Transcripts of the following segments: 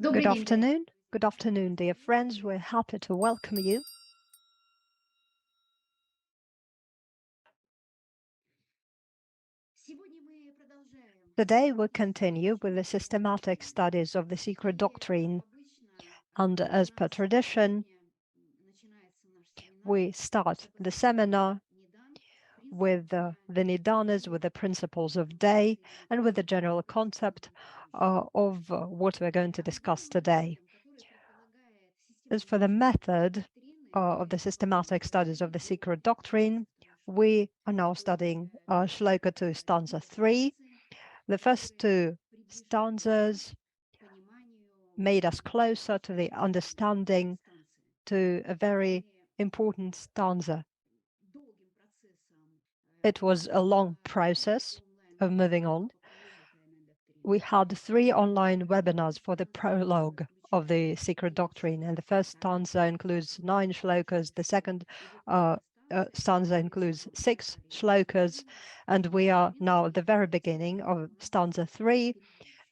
Good afternoon. Good afternoon, dear friends. We're happy to welcome you. Today we continue with the systematic studies of the Secret Doctrine, and as per tradition, we start the seminar with the Nidanas, with the principles of day, and with the general concept of what we're going to discuss today. As for the method of the systematic studies of the Secret Doctrine, we are now studying Sloka 2, stanza 3. The first two stanzas made us closer to the understanding to a very important stanza. It was a long process of moving on. We had 3 online webinars for the prologue of the Secret Doctrine, and the first stanza includes 9 shlokas, the second stanza includes 6 shlokas, and we are now at the very beginning of stanza 3,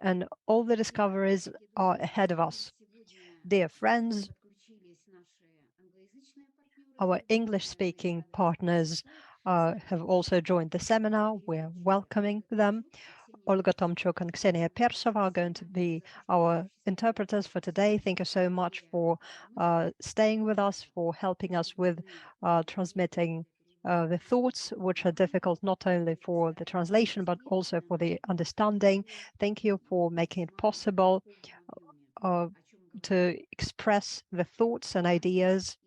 and all the discoveries are ahead of us. Dear friends, our English-speaking partners have also joined the seminar. We're welcoming them. Olga Tomchuk and Ksenia Persova are going to be our interpreters for today. Thank you so much for staying with us, for helping us with transmitting the thoughts, which are difficult not only for the translation, but also for the understanding. Thank you for making it possible to express the thoughts and ideas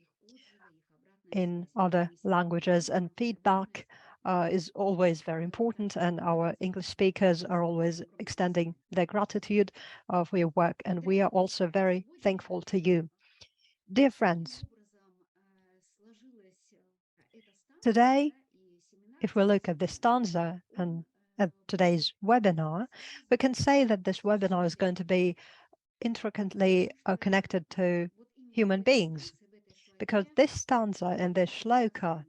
in other languages, and feedback is always very important, and our English speakers are always extending their gratitude for your work, and we are also very thankful to you. Dear friends, today, if we look at this stanza and at today's webinar, we can say that this webinar is going to be intricately connected to human beings, because this stanza and this shloka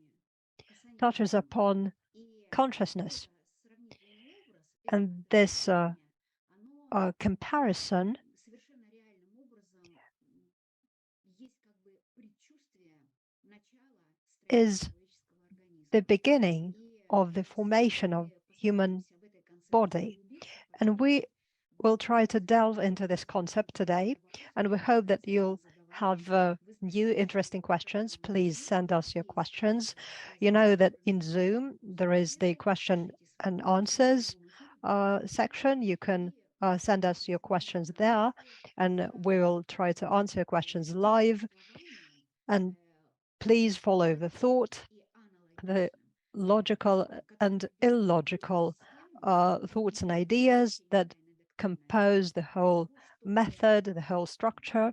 touches upon consciousness. And this comparison is the beginning of the formation of human body. And we will try to delve into this concept today, and we hope that you'll have new interesting questions. Please send us your questions. You know that in Zoom, there is the question and answers section. You can send us your questions there, and we will try to answer your questions live. And please follow the thought, the logical and illogical thoughts and ideas that compose the whole method, the whole structure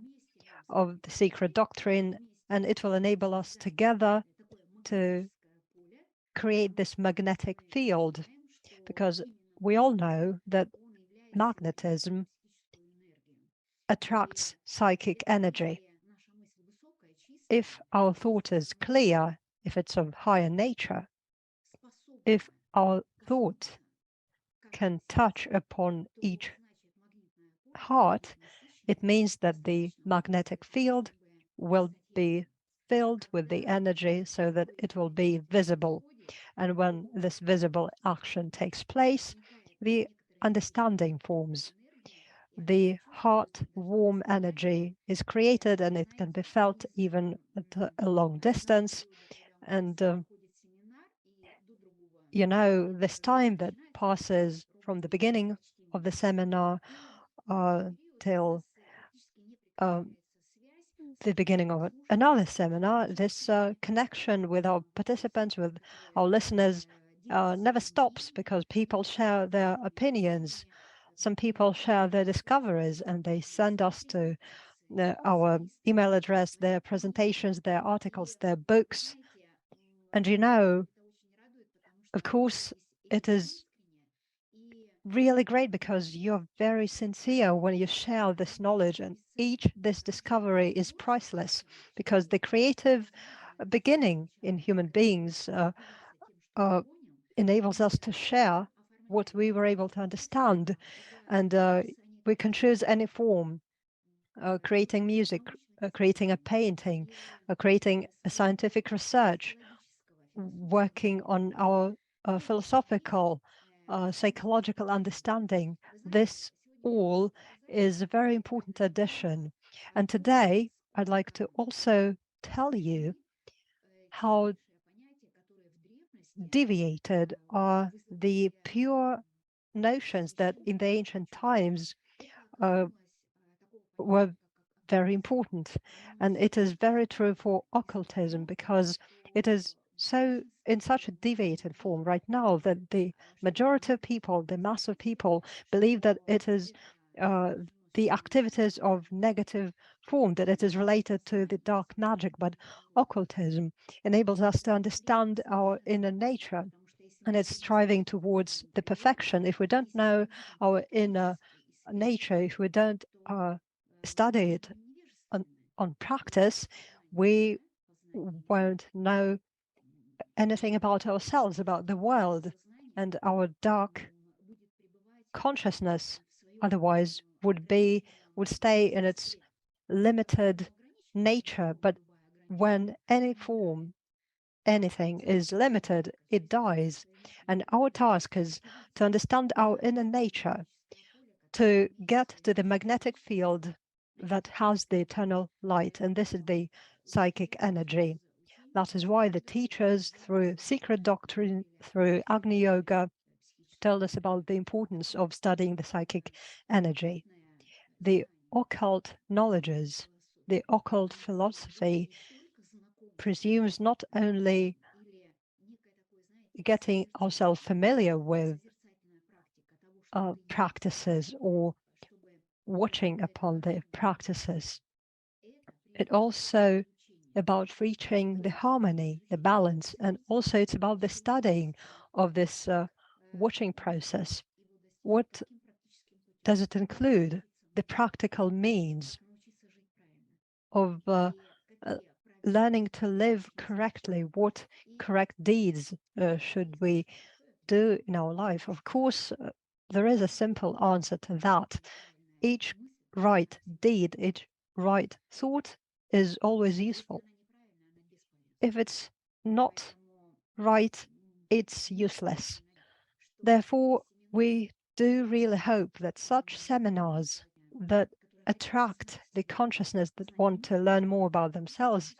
of the Secret Doctrine, and it will enable us together to create this magnetic field, because we all know that magnetism attracts psychic energy. If our thought is clear, if it's of higher nature, if our thought can touch upon each heart, it means that the magnetic field will be filled with the energy so that it will be visible. And when this visible action takes place, the understanding forms. The heart warm energy is created, and it can be felt even at a long distance. And you know, this time that passes from the beginning of the seminar till the beginning of another seminar, this connection with our participants, with our listeners, never stops, because people share their opinions. Some people share their discoveries, and they send us to our email address, their presentations, their articles, their books. And of course, it is really great because you're very sincere when you share this knowledge, and this discovery is priceless, because the creative beginning in human beings enables us to share what we were able to understand. And we can choose any form, creating music, creating a painting, creating a scientific research, working on our philosophical, psychological understanding. This all is a very important addition. And today, I'd like to also tell you how deviated are the pure notions that in the ancient times were very important. And it is very true for occultism, because it is so in such a deviated form right now that the majority of people, the mass of people, believe that it is the activities of negative form, that it is related to the dark magic. But occultism enables us to understand our inner nature, and it's striving towards the perfection. If we don't know our inner nature, if we don't study it on practice, we won't know anything about ourselves, about the world, and our dark consciousness otherwise would stay in its limited nature. But when any form, anything is limited, it dies. And our task is to understand our inner nature, to get to the magnetic field that has the eternal light, and this is the psychic energy. That is why the teachers, through Secret Doctrine, through Agni Yoga, told us about the importance of studying the psychic energy. The occult knowledges, the occult philosophy presumes not only getting ourselves familiar with practices or watching upon the practices. It also about reaching the harmony, the balance, and also it's about the studying of this watching process. What does it include? The practical means of learning to live correctly. What correct deeds should we do in our life? Of course, there is a simple answer to that. Each right deed, each right thought is always useful. If it's not right, it's useless. Therefore, we do really hope that such seminars that attract the consciousness that want to learn more about themselves,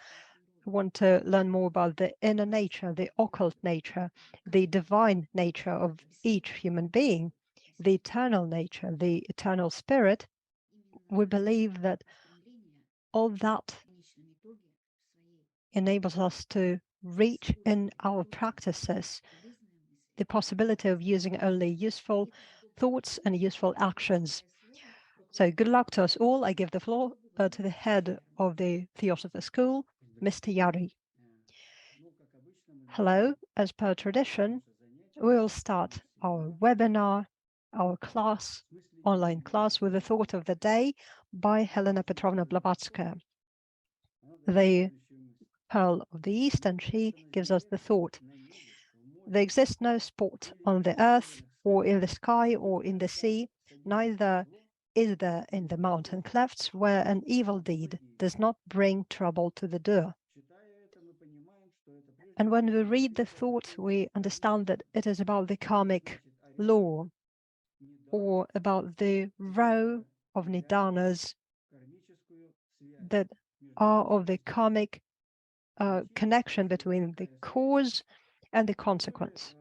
want to learn more about the inner nature, the occult nature, the divine nature of each human being, the eternal nature, the eternal spirit, we believe that all that enables us to reach in our practices the possibility of using only useful thoughts and useful actions. So good luck to us all. I give the floor to the head of the Theosophy School, Mr. Yari. Hello, as per tradition, we will start our webinar, our class, online class, with the thought of the day by Helena Petrovna Blavatsky, the Pearl of the East, and she gives us the thought. There exists no spot on the earth or in the sky or in the sea, neither is there in the mountain clefts, where an evil deed does not bring trouble to the doer. And when we read the thought, we understand that it is about the karmic law, or about the row of nidanas that are of the karmic connection between the cause and the consequence.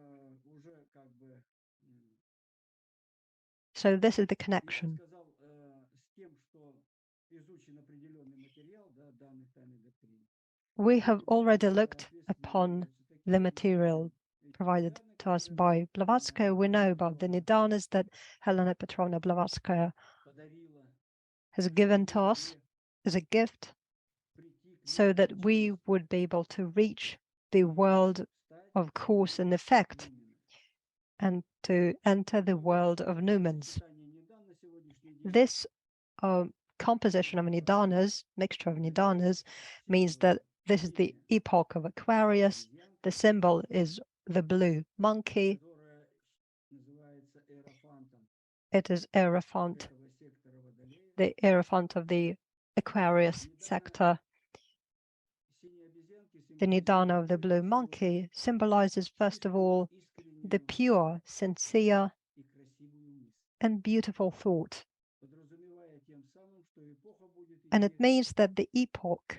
So this is the connection. We have already looked upon the material provided to us by Blavatsky. We know about the nidanas that Helena Petrovna Blavatsky has given to us. as a gift so that we would be able to reach the world of cause and effect and to enter the world of noumens. This composition of nidanas, mixture of nidanas, means that this is the epoch of Aquarius. The symbol is the blue monkey. It is Aerophant, the Aerophant of the Aquarius sector. The nidana of the blue monkey symbolizes, first of all, the pure, sincere, and beautiful thought. And it means that the epoch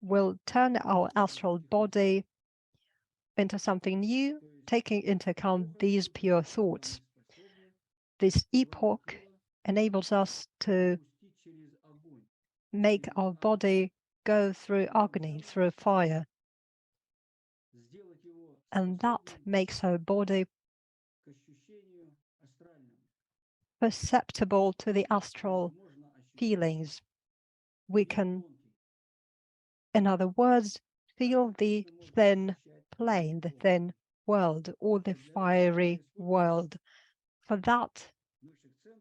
will turn our astral body into something new, taking into account these pure thoughts. This epoch enables us to make our body go through Agni, through fire. And that makes our body perceptible to the astral feelings. We can, in other words, feel the thin plane, the thin world, or the fiery world. For that,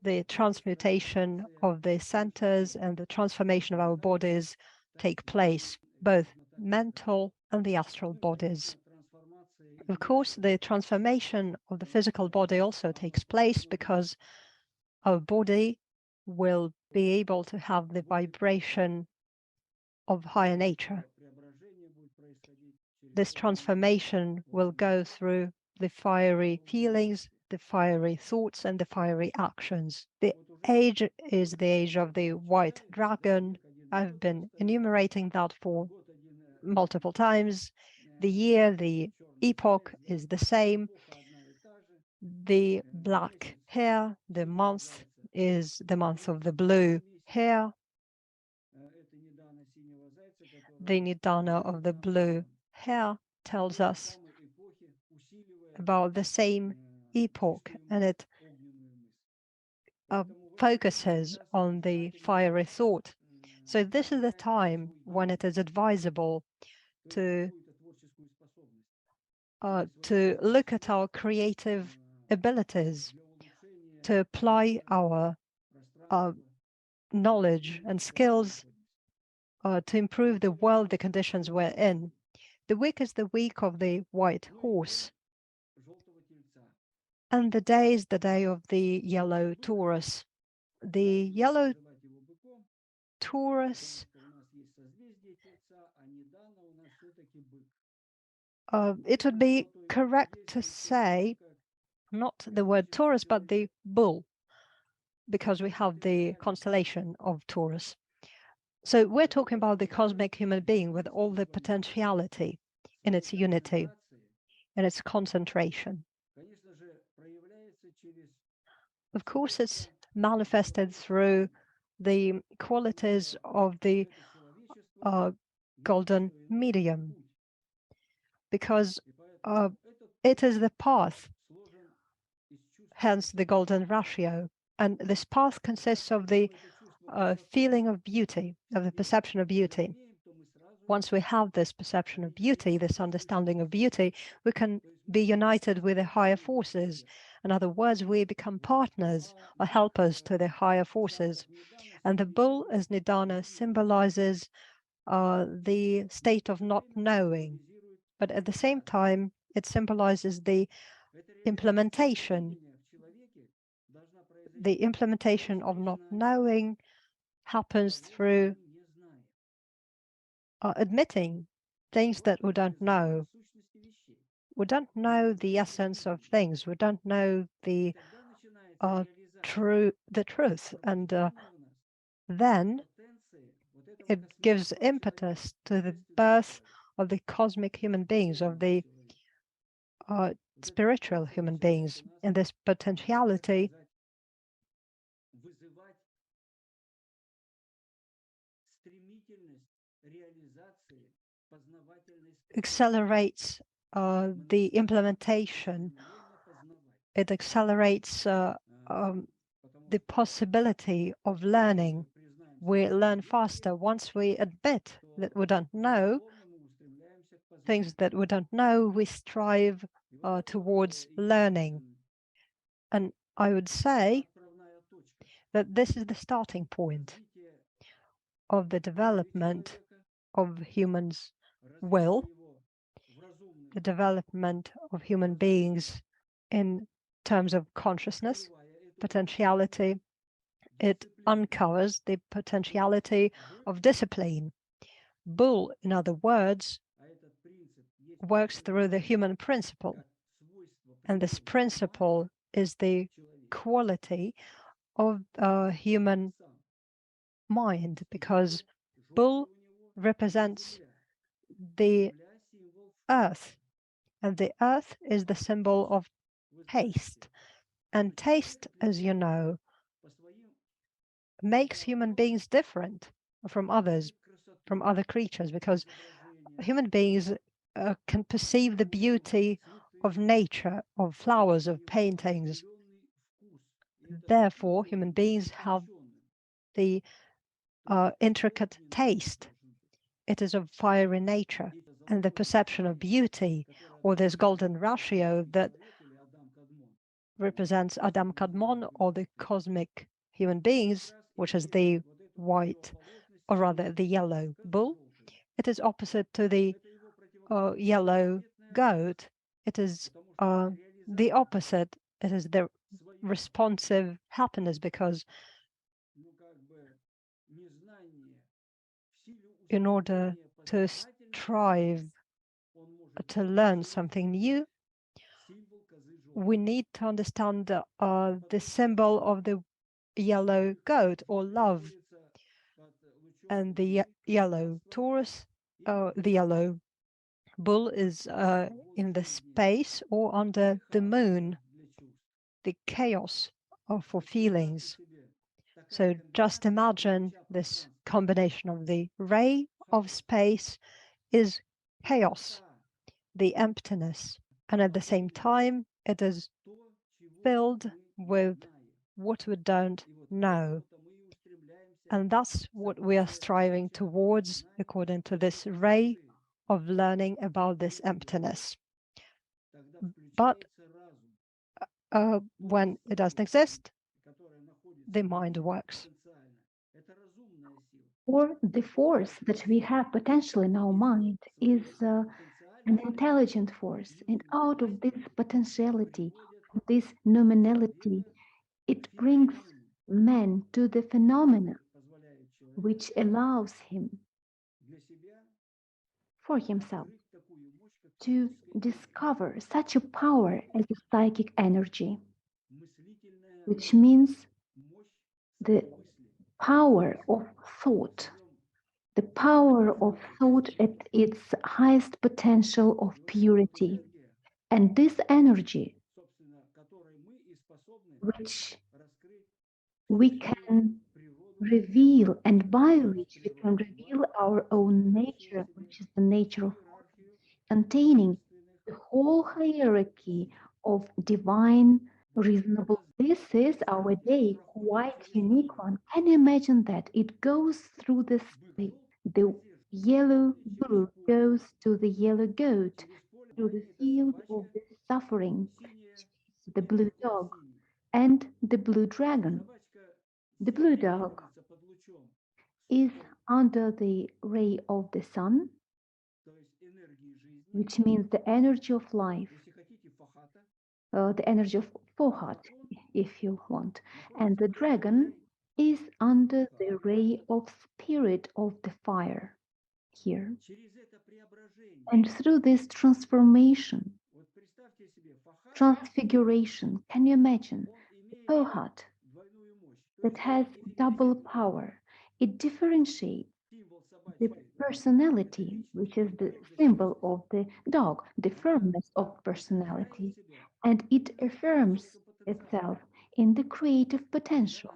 the transmutation of the centers and the transformation of our bodies take place, both mental and the astral bodies. Of course, the transformation of the physical body also takes place because our body will be able to have the vibration of higher nature. This transformation will go through the fiery feelings, the fiery thoughts, and the fiery actions. The age is the age of the white dragon. I've been enumerating that for multiple times. The year, the epoch is the same. The black hair, the month is the month of the blue hair. The nidana of the blue hair tells us about the same epoch, and it focuses on the fiery thought. So this is the time when it is advisable to look at our creative abilities, to apply our knowledge and skills to improve the world, the conditions we're in. The week is the week of the white horse, and the day is the day of the yellow Taurus. The yellow Taurus, it would be correct to say not the word Taurus, but the bull, because we have the constellation of Taurus. So we're talking about the cosmic human being with all the potentiality in its unity, in its concentration. Of course, it's manifested through the qualities of the golden medium, because it is the path, hence the golden ratio. And this path consists of the feeling of beauty, of the perception of beauty. Once we have this perception of beauty, this understanding of beauty, we can be united with the higher forces. In other words, we become partners or helpers to the higher forces. And the bull as Nidana symbolizes the state of not knowing, but at the same time, it symbolizes the implementation. The implementation of not knowing happens through admitting things that we don't know. We don't know the essence of things. We don't know the truth, and then it gives impetus to the birth of the cosmic human beings, of the spiritual human beings. And this potentiality accelerates the implementation. It accelerates the possibility of learning. We learn faster once we admit that we don't know things that we don't know. We strive towards learning. And I would say that this is the starting point of the development of humans' will, the development of human beings in terms of consciousness, potentiality. It uncovers the potentiality of discipline. Bull, in other words, works through the human principle. And this principle is the quality of human mind, because bull represents the earth, and the earth is the symbol of taste. And taste, as you know, makes human beings different from others, from other creatures, because human beings can perceive the beauty of nature, of flowers, of paintings. Therefore, human beings have the intricate taste. It is of fiery nature, and the perception of beauty, or this golden ratio that represents Adam Kadmon, or the cosmic human beings, which is the white, or rather the yellow bull. It is opposite to the yellow goat. It is the opposite. It is the responsive happiness, because in order to strive to learn something new, we need to understand the symbol of the yellow goat, or love, and the yellow Taurus, the yellow bull is in the space or under the moon, the chaos for feelings. So just imagine this combination of the ray of space is chaos, the emptiness, and at the same time it is filled with what we don't know. And that's what we are striving towards, according to this ray of learning about this emptiness. But when it doesn't exist, the mind works. Or the force that we have potential in our mind is an intelligent force. And out of this potentiality, this nominality, it brings man to the phenomena which allows him for himself to discover such a power as a psychic energy, which means the power of thought, the power of thought at its highest potential of purity. And this energy, which we can reveal, and by which we can reveal our own nature, which is the nature of God, containing the whole hierarchy of divine reasonable. This is our day, quite unique one. Can you imagine that? It goes through the space. The yellow bull goes to the yellow goat, through the field of the suffering, the blue dog, and the blue dragon. The blue dog is under the ray of the sun, which means the energy of life, the energy of Fohat, if you want. And the dragon is under the ray of spirit of the fire here. And through this transformation, transfiguration, can you imagine? Fohat that has double power. It differentiates the personality, which is the symbol of the dog, the firmness of personality, and it affirms itself in the creative potential.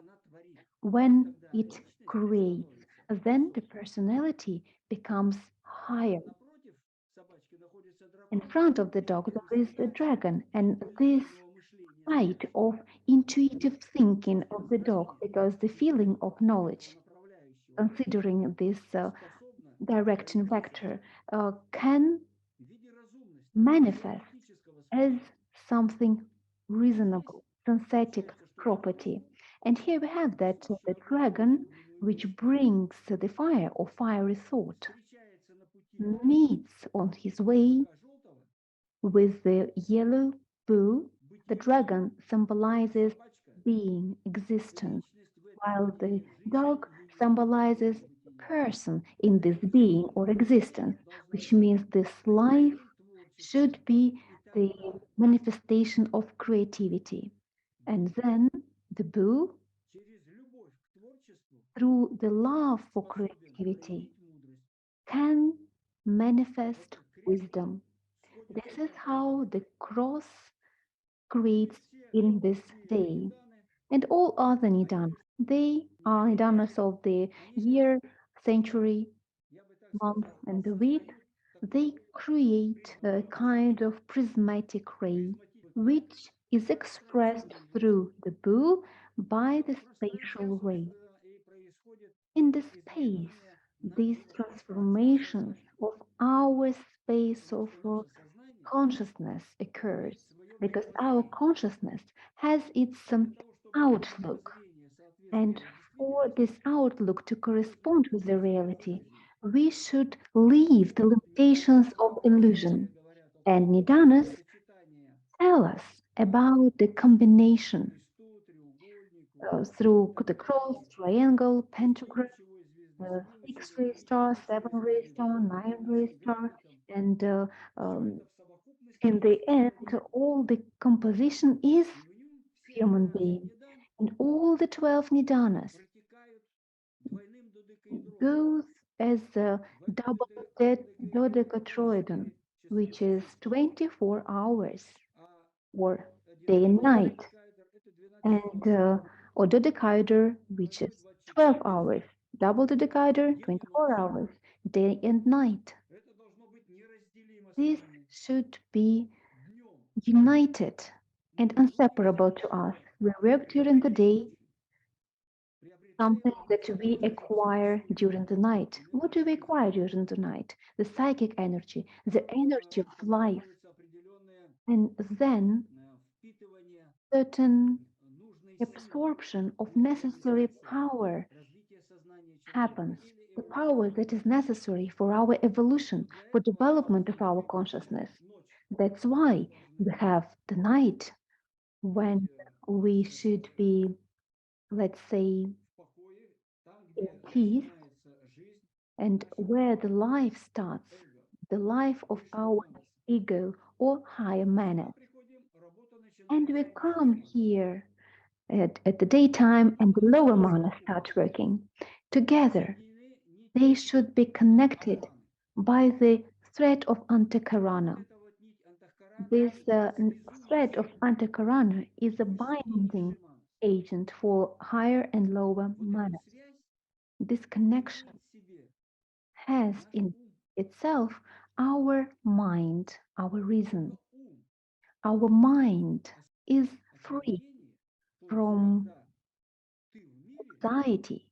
When it creates, then the personality becomes higher. In front of the dog, there is a dragon, and this spite of intuitive thinking of the dog, because the feeling of knowledge, considering this direction vector, can manifest as something reasonable, synthetic property. And here we have that the dragon, which brings the fire or fiery thought, meets on his way with the yellow bull. The dragon symbolizes being, existence, while the dog symbolizes person in this being or existence, which means this life should be the manifestation of creativity. And then the bull, through the love for creativity, can manifest wisdom. This is how the cross creates in this day. And all other nidanas, they are nidanas of the year, century, month, and the week. They create a kind of prismatic ray, which is expressed through the bull by the spatial ray. In the space, these transformations of our space of consciousness occurs because our consciousness has its outlook, and for this outlook to correspond with the reality, we should leave the limitations of illusion. And Nidanas tell us about the combination through the cross, triangle, pentagram, six ray star, seven ray star, nine ray star, and um, in the end, all the composition is human being, and all the 12 nidanas goes as a double dodecatroidon, which is 24 hours or day and night, and or dodecaeder, which is 12 hours, double dodecaeder, 24 hours, day and night. This should be united and inseparable to us. We work during the day, something that we acquire during the night. What do we acquire during the night? The psychic energy, the energy of life. And then certain absorption of necessary power happens. The power that is necessary for our evolution, for development of our consciousness. That's why we have the night when we should be, let's say, in peace, and where the life starts, the life of our ego or higher manas. And we come here at the daytime, and the lower manas start working. Together, they should be connected by the thread of antakarana. This thread of antakarana is a binding agent for higher and lower manas. This connection has in itself our mind, our reason. Our mind is free from anxiety.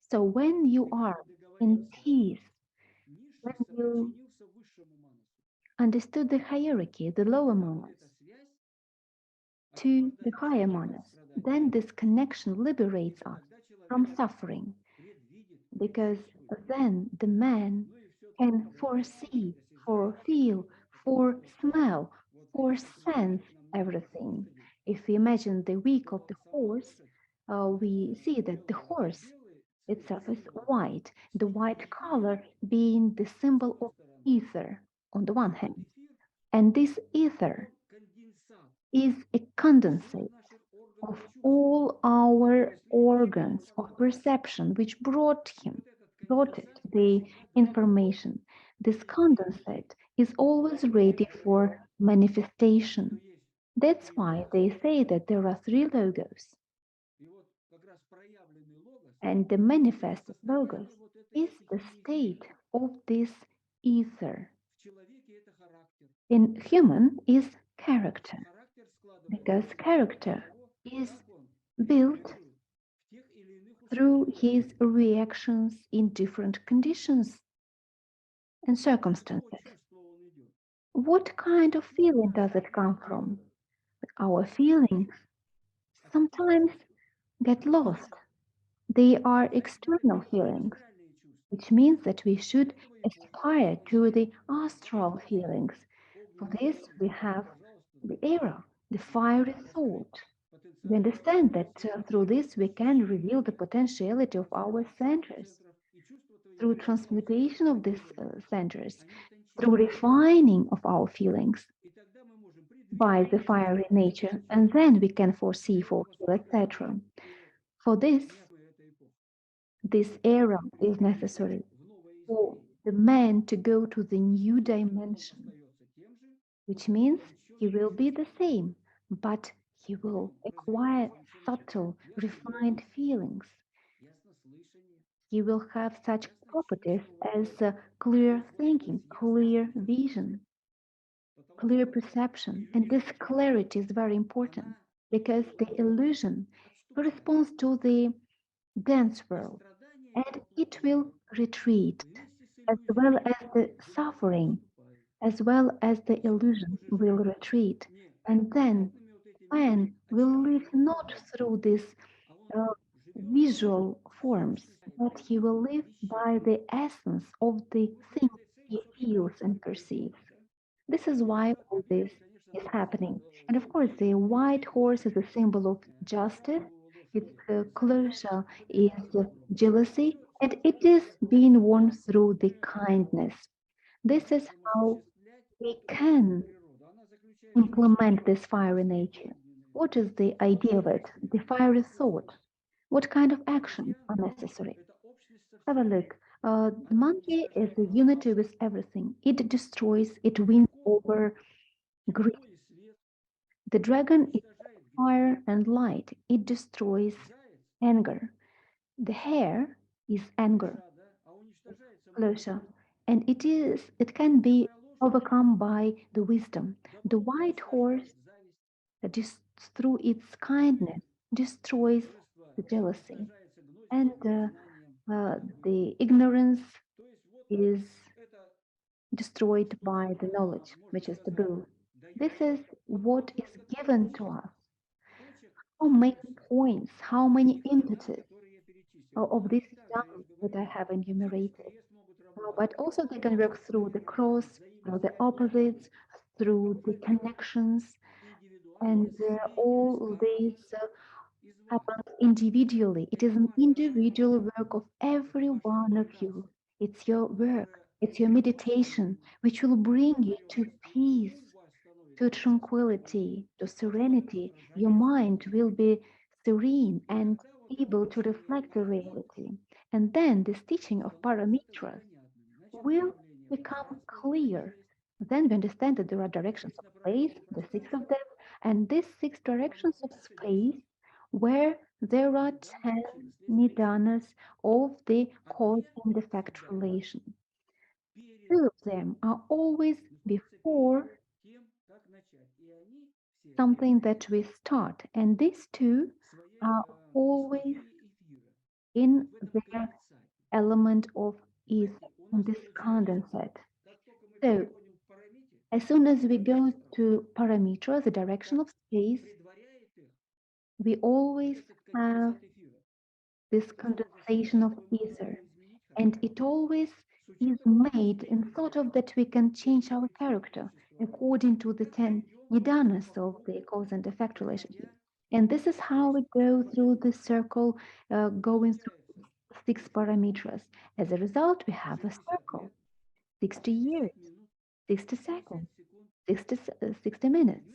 So when you are in peace, when you understood the hierarchy, the lower manas to the higher manas, then this connection liberates us from suffering, because then the man can foresee, for feel, for smell, for sense everything. If we imagine the wig of the horse, we see that the horse itself is white, the white color being the symbol of ether on the one hand. And this ether is a condensate of all our organs of perception, which brought it the information. This condensate is always ready for manifestation. That's why they say that there are three logos, and the manifested logos is the state of this ether. In human is character. because character is built through his reactions in different conditions and circumstances. What kind of feeling does it come from? Our feelings sometimes get lost. They are external feelings, which means that we should aspire to the astral feelings. For this, we have the era, the fiery thought. We understand that through this we can reveal the potentiality of our centers, through transmutation of these centers, through refining of our feelings by the fiery nature, and then we can foresee, forecast, etc. For this era is necessary for the man to go to the new dimension, which means he will be the same, but he will acquire subtle, refined feelings. He will have such properties as clear thinking, clear vision, clear perception. And this clarity is very important because the illusion corresponds to the dense world and it will retreat, as well as the suffering, as well as the illusion will retreat. And then man will live not through these uh, visual forms, but he will live by the essence of the thing he feels and perceives. This is why all this is happening. And of course, the white horse is a symbol of justice. Its closure is jealousy, and it is being won through the kindness. This is how we can implement this fiery nature. What is the idea of it? The fiery thought. What kind of actions are necessary? Have a look. The monkey is a unity with everything. It destroys, it wins over greed. The dragon is fire and light. It destroys anger. The hare is anger, closure, and it can be overcome by the wisdom. The white horse, just through its kindness, destroys the jealousy, and the ignorance is destroyed by the knowledge, which is the bull. This is what is given to us. How many points, how many entities of these examples that I have enumerated. But also they can work through the cross, the opposites, through the connections, and all these happens individually. It is an individual work of every one of you. It's your work, it's your meditation, which will bring you to peace, to tranquility, to serenity. Your mind will be serene and able to reflect the reality. And then this teaching of parametras will become clear. Then we understand that there are directions of space, the six of them, and these six directions of space where there are 10 nidanas of the cause and effect relation. Two of them are always before something that we start, and these two are always in their element of ether, in this condensate. So as soon as we go to parameter, the direction of space, we always have this condensation of ether. And it always is made in thought of that we can change our character according to the 10 nidanas of the cause and effect relationship. And this is how we go through the circle, going through six parameters. As a result, we have a circle, 60 years, 60 seconds, 60 minutes.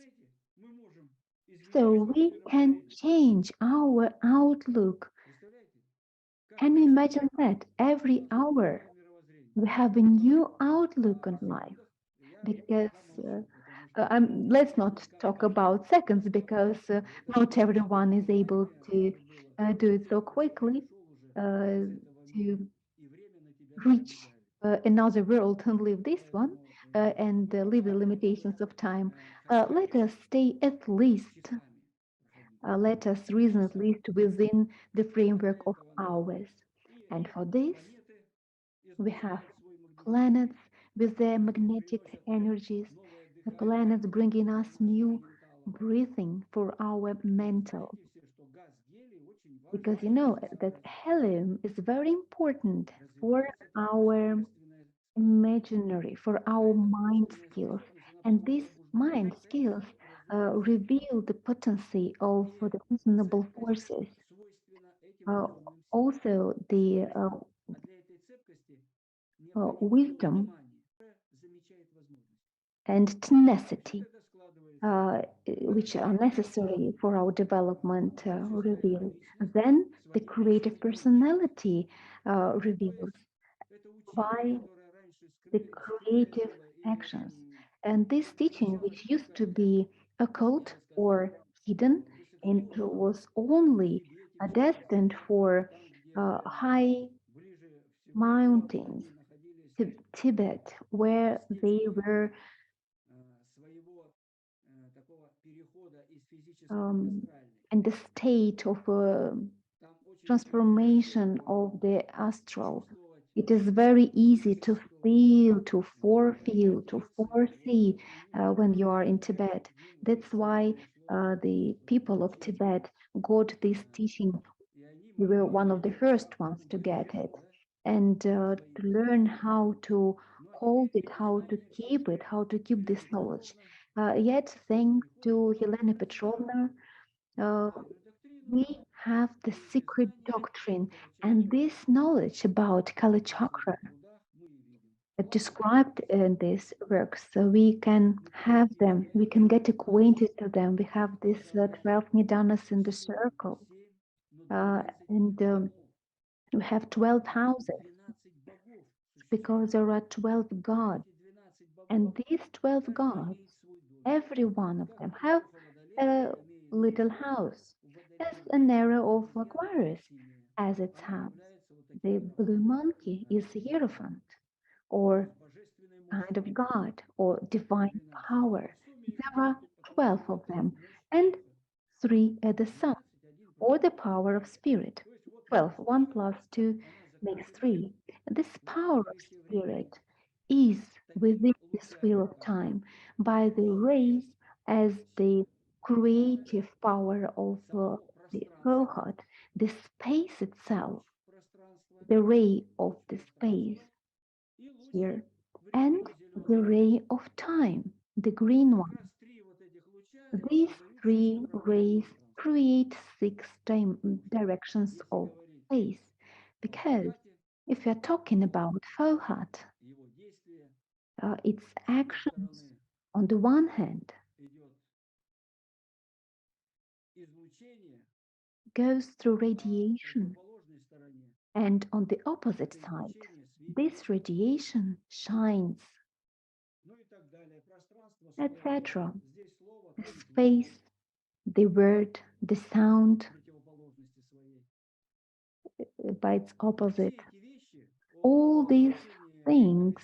So we can change our outlook. Can you imagine that every hour we have a new outlook on life? Because let's not talk about seconds because not everyone is able to do it so quickly to reach another world and live this one. and leave the limitations of time. Let us stay at least, let us reason at least within the framework of hours. And for this, we have planets with their magnetic energies, the planets bringing us new breathing for our mental. Because you know that helium is very important for our imaginary, for our mind skills. And these mind skills reveal the potency of the reasonable forces. Uh, Also, the wisdom and tenacity, which are necessary for our development, reveal. Then the creative personality reveals by the creative actions. And this teaching, which used to be occult or hidden, and was only destined for high mountains, Tibet, where they were in the state of transformation of the astral. It is very easy to feel, to forefeel, to foresee when you are in Tibet. That's why the people of Tibet got this teaching. We were one of the first ones to get it. And to learn how to hold it, how to keep it, how to keep this knowledge. Yet, thanks to Helena Petrovna, uh, we have the secret doctrine, and this knowledge about Kali Chakra described in this work, so we can have them, we can get acquainted to them. We have these 12 nidanas in the circle, and we have 12 houses because there are 12 gods, and these 12 gods, every one of them have a little house, as an arrow of Aquarius as its house. The blue monkey is Hierophant, or kind of God, or divine power. There are 12 of them, and 3 at the sun, or the power of spirit. 12, 1 plus 2 makes 3. This power of spirit is within this wheel of time by the rays as the creative power of the Rohat, the space itself, the ray of the space here, and the ray of time, the green one. These 3 rays create 6 directions of space, because if you're talking about Fohat, its actions on the one hand goes through radiation, and on the opposite side, this radiation shines, etc. The space, the word, the sound by its opposite. All these things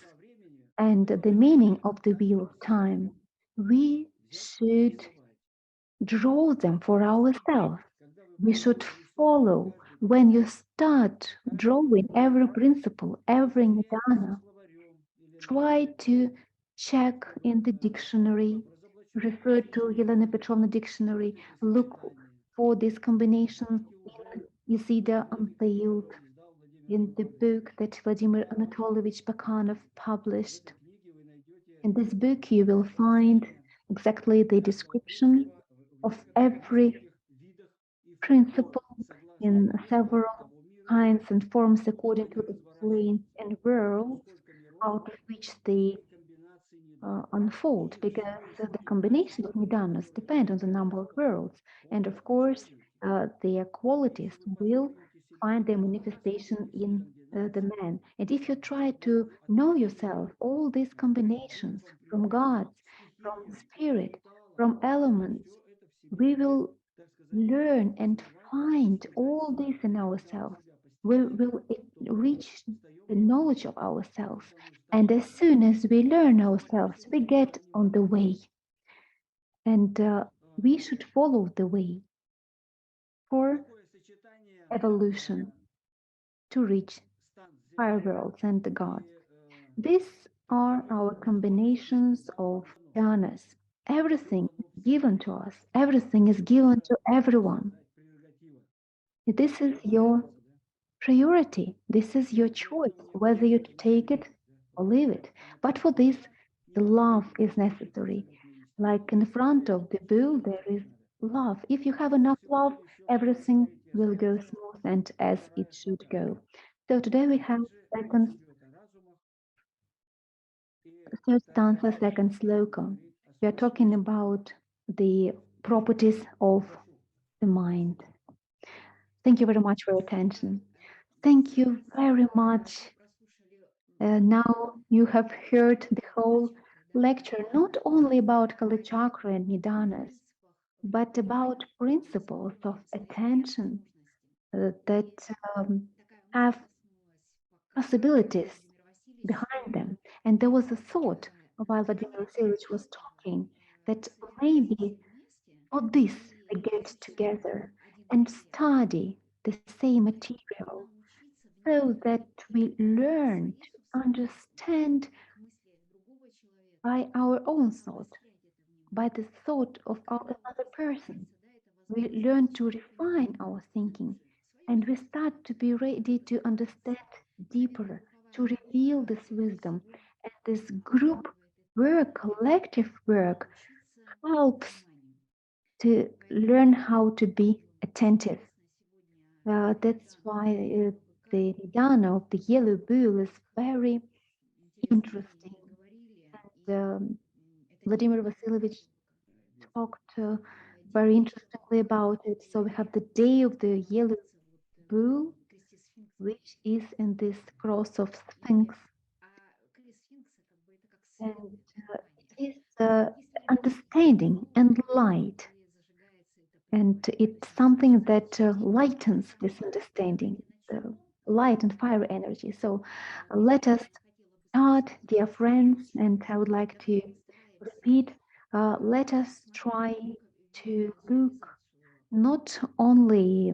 and the meaning of the wheel of time, we should draw them for ourselves. We should follow. When you start drawing every principle, every nidana, try to check in the dictionary, refer to Helena Petrovna dictionary, look for these combinations in Isidore Unveiled, in the book that Vladimir Anatolovich Bakhanov published. In this book, you will find exactly the description of every principle in several kinds and forms according to the planes and worlds out of which they unfold, because the combination of nidanas depend on the number of worlds, and of course their qualities will find their manifestation in the man. And if you try to know yourself, all these combinations from gods, from spirit, from elements, we will learn and find all this in ourselves. We will reach the knowledge of ourselves. And as soon as we learn ourselves, we get on the way. And we should follow the way for evolution to reach higher worlds and the gods. These are our combinations of jhanas. Everything is given to us. Everything is given to everyone. This is your priority. This is your choice, whether you take it or leave it. But for this, the love is necessary. Like in front of the bull, there is love. If you have enough love, everything will go smooth and as it should go. So today we have third stanza, second sloka. We are talking about the properties of the mind. Thank you very much for your attention. Thank you very much. Now you have heard the whole lecture, not only about Kali Chakra and Nidanas, but about principles of attention that have possibilities behind them. And there was a thought while Vladimir Vasilyevich was talking that maybe for this we get together and study the same material so that we learn to understand by our own thought, by the thought of another person. We learn to refine our thinking and we start to be ready to understand deeper, to reveal this wisdom. And this group work, collective work, helps to learn how to be attentive. That's why the Nidana of the yellow bull is very interesting. And Vladimir Vasilyevich talked very interestingly about it. So we have the day of the yellow bull, which is in this cross of Sphinx. And it is understanding and light. And it's something that lightens this understanding, light and fire energy. So let us start, dear friends, and I would like to repeat, let us try to look not only,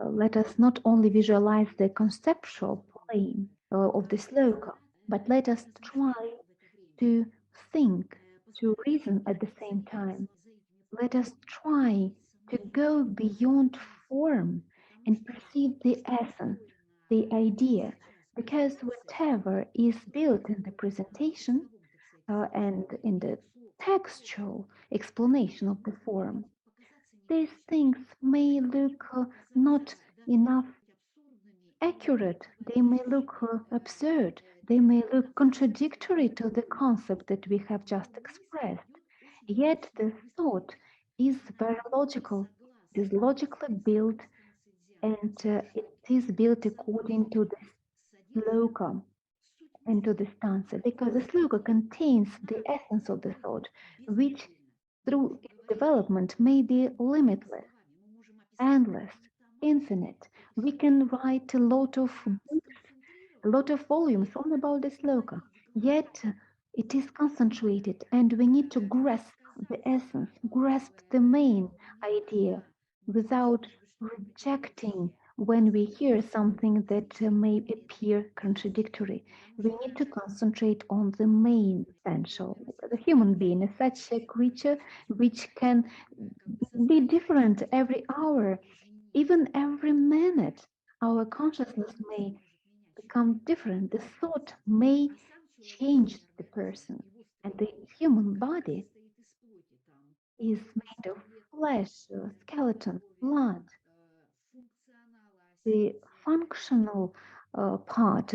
let us not only visualize the conceptual plane of the sloka, but let us try to think, to reason at the same time. Let us try to go beyond form and perceive the essence, the idea, because whatever is built in the presentation and in the textual explanation of the form, these things may look not enough accurate, they may look absurd, they may look contradictory to the concept that we have just expressed. Yet the thought is very logical, it is logically built, and it is built according to the sloka and to the stanza, because the sloka contains the essence of the thought, which through its development may be limitless, endless, infinite. We can write a lot of books, a lot of volumes all about the sloka, yet it is concentrated and we need to grasp the essence, grasp the main idea without rejecting when we hear something that may appear contradictory. We need to concentrate on the main essential. The human being is such a creature which can be different every hour, even every minute. Our consciousness may become different. The thought may change the person. And the human body is made of flesh, skeleton, blood. The functional part,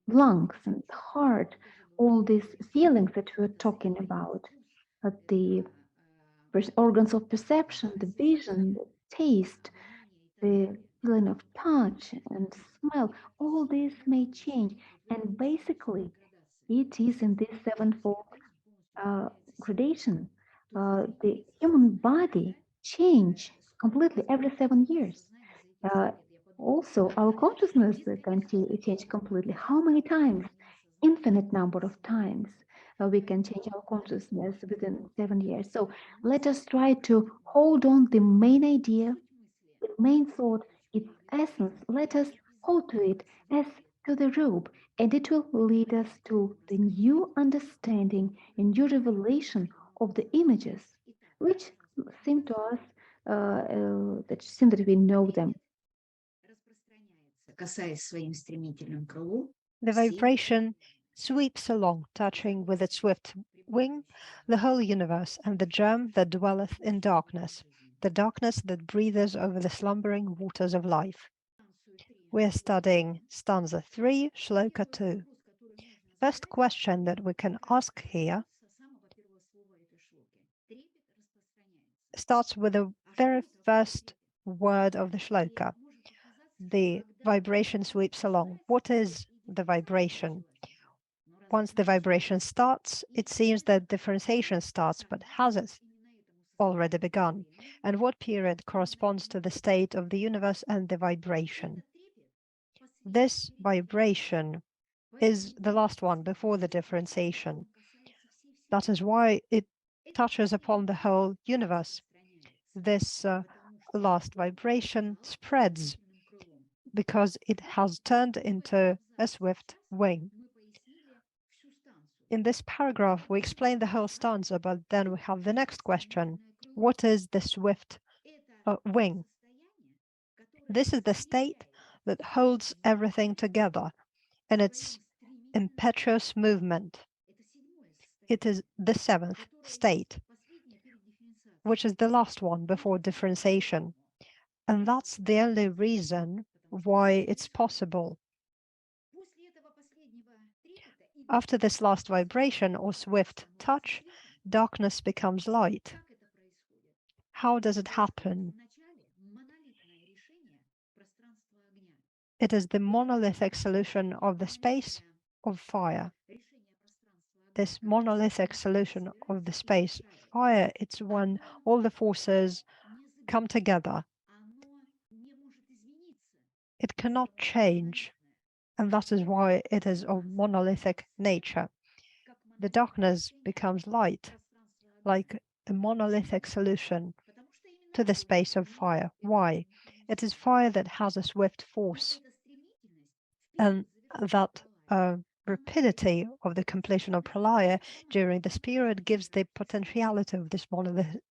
lungs and heart, all these feelings that we're talking about, the organs of perception, the vision, the taste, the feeling of touch and smell, all this may change. And basically, it is in this sevenfold gradation. The human body change completely every 7 years. Also, our consciousness can change completely. How many times? Infinite number of times. We can change our consciousnness within 7 years. So let us try to hold on the main idea, the main thought, its essence. Let us hold to it as to the rope, and it will lead us to the new understanding and new revelation of the images, which seem to us that seem that we know them. The vibration sweeps along, touching with its swift wing the whole universe and the germ that dwelleth in darkness, the darkness that breathes over the slumbering waters of life. We are studying stanza 3, Sloka 2. First question that we can ask here starts with the very first word of the shloka. The vibration sweeps along. What is the vibration? Once the vibration starts, it seems that differentiation starts, but has it already begun? And what period corresponds to the state of the universe and the vibration? This vibration is the last one before the differentiation. That is why it touches upon the whole universe. This last vibration spreads because it has turned into a swift wing. In this paragraph, we explain the whole stanza, but then we have the next question. What is the swift wing? This is the state that holds everything together in its impetuous movement. It is the seventh state, which is the last one before differentiation. And that's the only reason why it's possible. After this last vibration or swift touch, darkness becomes light. How does it happen? It is the monolithic solution of the space of fire. This monolithic solution of the space fire, it's when all the forces come together. It cannot change, and that is why it is of monolithic nature. The darkness becomes light, like a monolithic solution to the space of fire. Why? It is fire that has a swift force, and that rapidity of the completion of Pralaya during this period gives the potentiality of this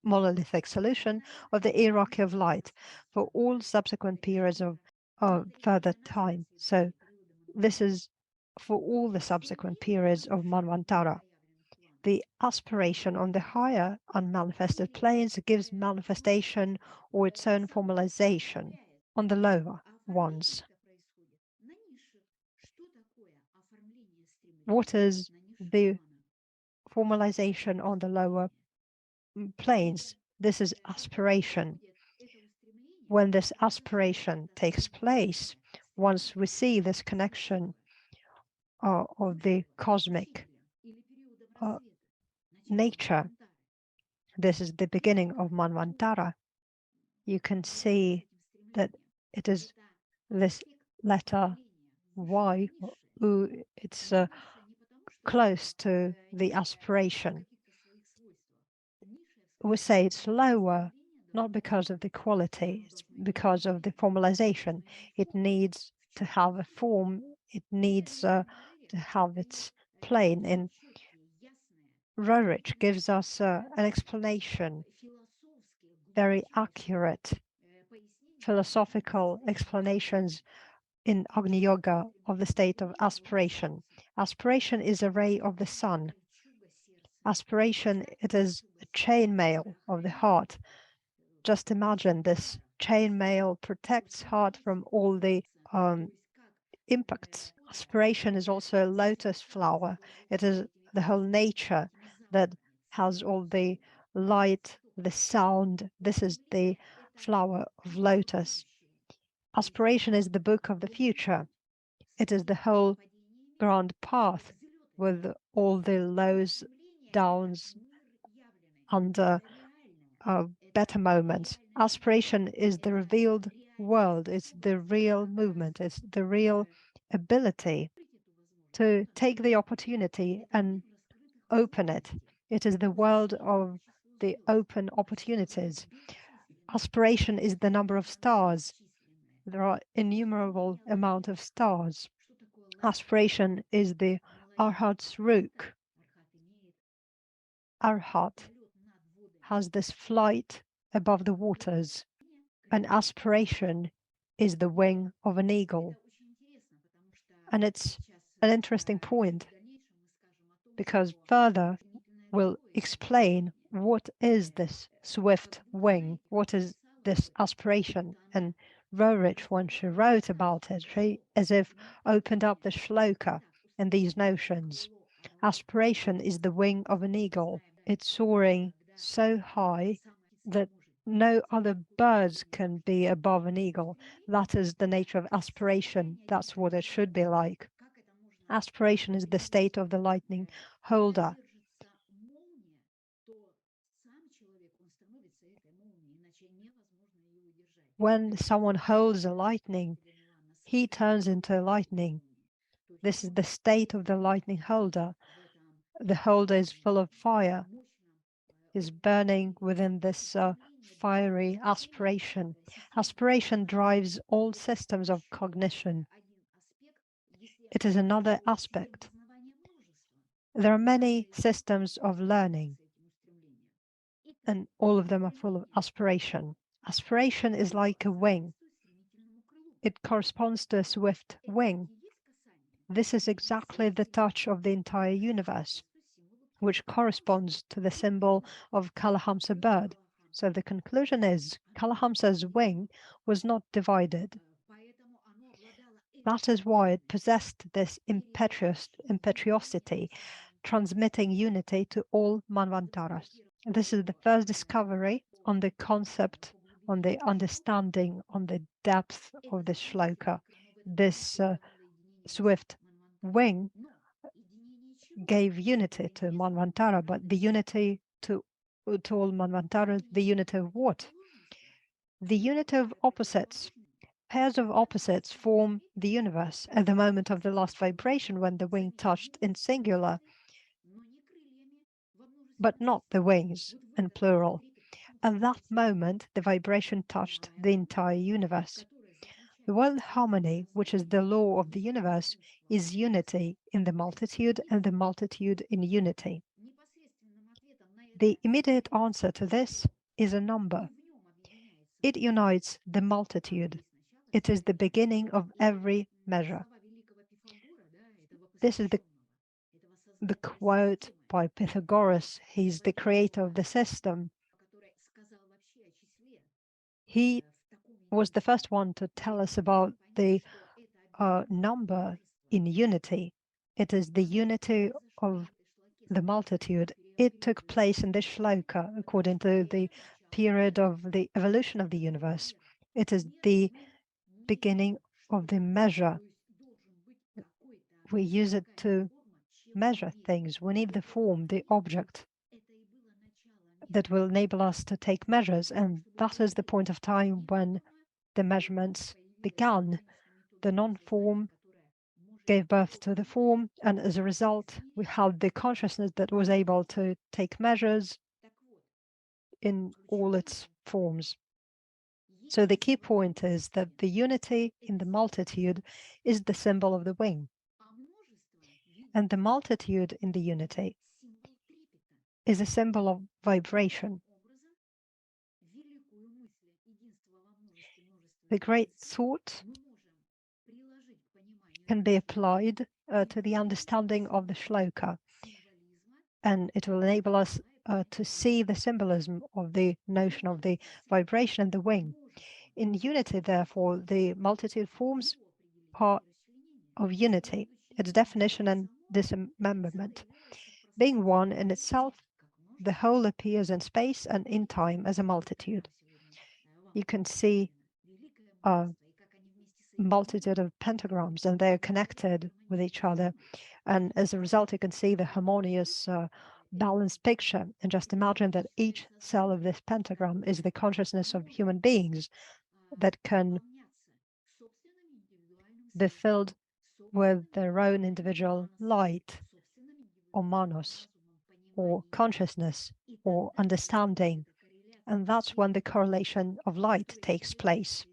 monolithic solution of the hierarchy of light for all subsequent periods of further time. So this is for all the subsequent periods of Manvantara. The aspiration on the higher unmanifested planes gives manifestation or its own formalization on the lower ones. What is the formalization on the lower planes? This is aspiration. When this aspiration takes place, once we see this connection of the cosmic nature, this is the beginning of Manvantara. You can see that it is this letter Y, it's close to the aspiration. We say it's lower, not because of the quality, it's because of the formalization. It needs to have a form, it needs to have its plane. And Roerich gives us an explanation, very accurate philosophical explanations in Agni Yoga of the state of aspiration. Aspiration is a ray of the sun. Aspiration, it is a chainmail of the heart. Just imagine this chainmail protects heart from all the impacts. Aspiration is also a lotus flower. It is the whole nature that has all the light, the sound. This is the flower of lotus. Aspiration is the book of the future. It is the whole grand path with all the lows, downs, and better moments. Aspiration is the revealed world, it's the real movement, it's the real ability to take the opportunity and open it. It is the world of the open opportunities. Aspiration is the number of stars. There are innumerable amount of stars. Aspiration is the Arhat's rook. Arhat has this flight above the waters. An aspiration is the wing of an eagle. And it's an interesting point because further we'll explain what is this swift wing, what is this aspiration. And Roerich, when she wrote about it, she as if opened up the Sloka and these notions. Aspiration is the wing of an eagle. It's soaring so high that no other birds can be above an eagle. That is the nature of aspiration. That's what it should be like. Aspiration is the state of the lightning holder. When someone holds a lightning, he turns into lightning. This is the state of the lightning holder. The holder is full of fire, is burning within this fiery aspiration. Aspiration drives all systems of cognition. It is another aspect. There are many systems of learning, and all of them are full of aspiration. Aspiration is like a wing. It corresponds to a swift wing. This is exactly the touch of the entire universe, which corresponds to the symbol of Kalahamsa bird. So the conclusion is Kalahamsa's wing was not divided. That is why it possessed this impetuosity, transmitting unity to all Manvantaras. This is the first discovery on the concept, on the understanding, on the depth of the shloka. This swift wing gave unity to Manvantara, but the unity to all Manvantaras, the unity of what? The unity of opposites. Pairs of opposites form the universe at the moment of the last vibration when the wing touched in singular, but not the wings in plural. At that moment, the vibration touched the entire universe. The world harmony, which is the law of the universe, is unity in the multitude and the multitude in unity. The immediate answer to this is a number. It unites the multitude. It is the beginning of every measure. This is the quote by Pythagoras. He's the creator of the system. He was the first one to tell us about the number in unity. It is the unity of the multitude. It took place in the shloka according to the period of the evolution of the universe. It is the beginning of the measure. We use it to measure things. We need the form, the object that will enable us to take measures. And that is the point of time when the measurements began. The non-form gave birth to the form, and as a result, we had the consciousness that was able to take measures in all its forms. So the key point is that the unity in the multitude is the symbol of the wing, and the multitude in the unity is a symbol of vibration. The great thought can be applied to the understanding of the shloka, and it will enable us to see the symbolism of the notion of the vibration and the wing. In unity, therefore, the multitude forms part of unity, its definition and dismemberment. Being one in itself, the whole appears in space and in time as a multitude. You can see a multitude of pentagrams and they're connected with each other. And as a result, you can see the harmonious, balanced picture. And just imagine that each cell of this pentagram is the consciousness of human beings. that can be filled with their own individual light, or manos, or consciousness, or understanding. And that's when the correlation of light takes place.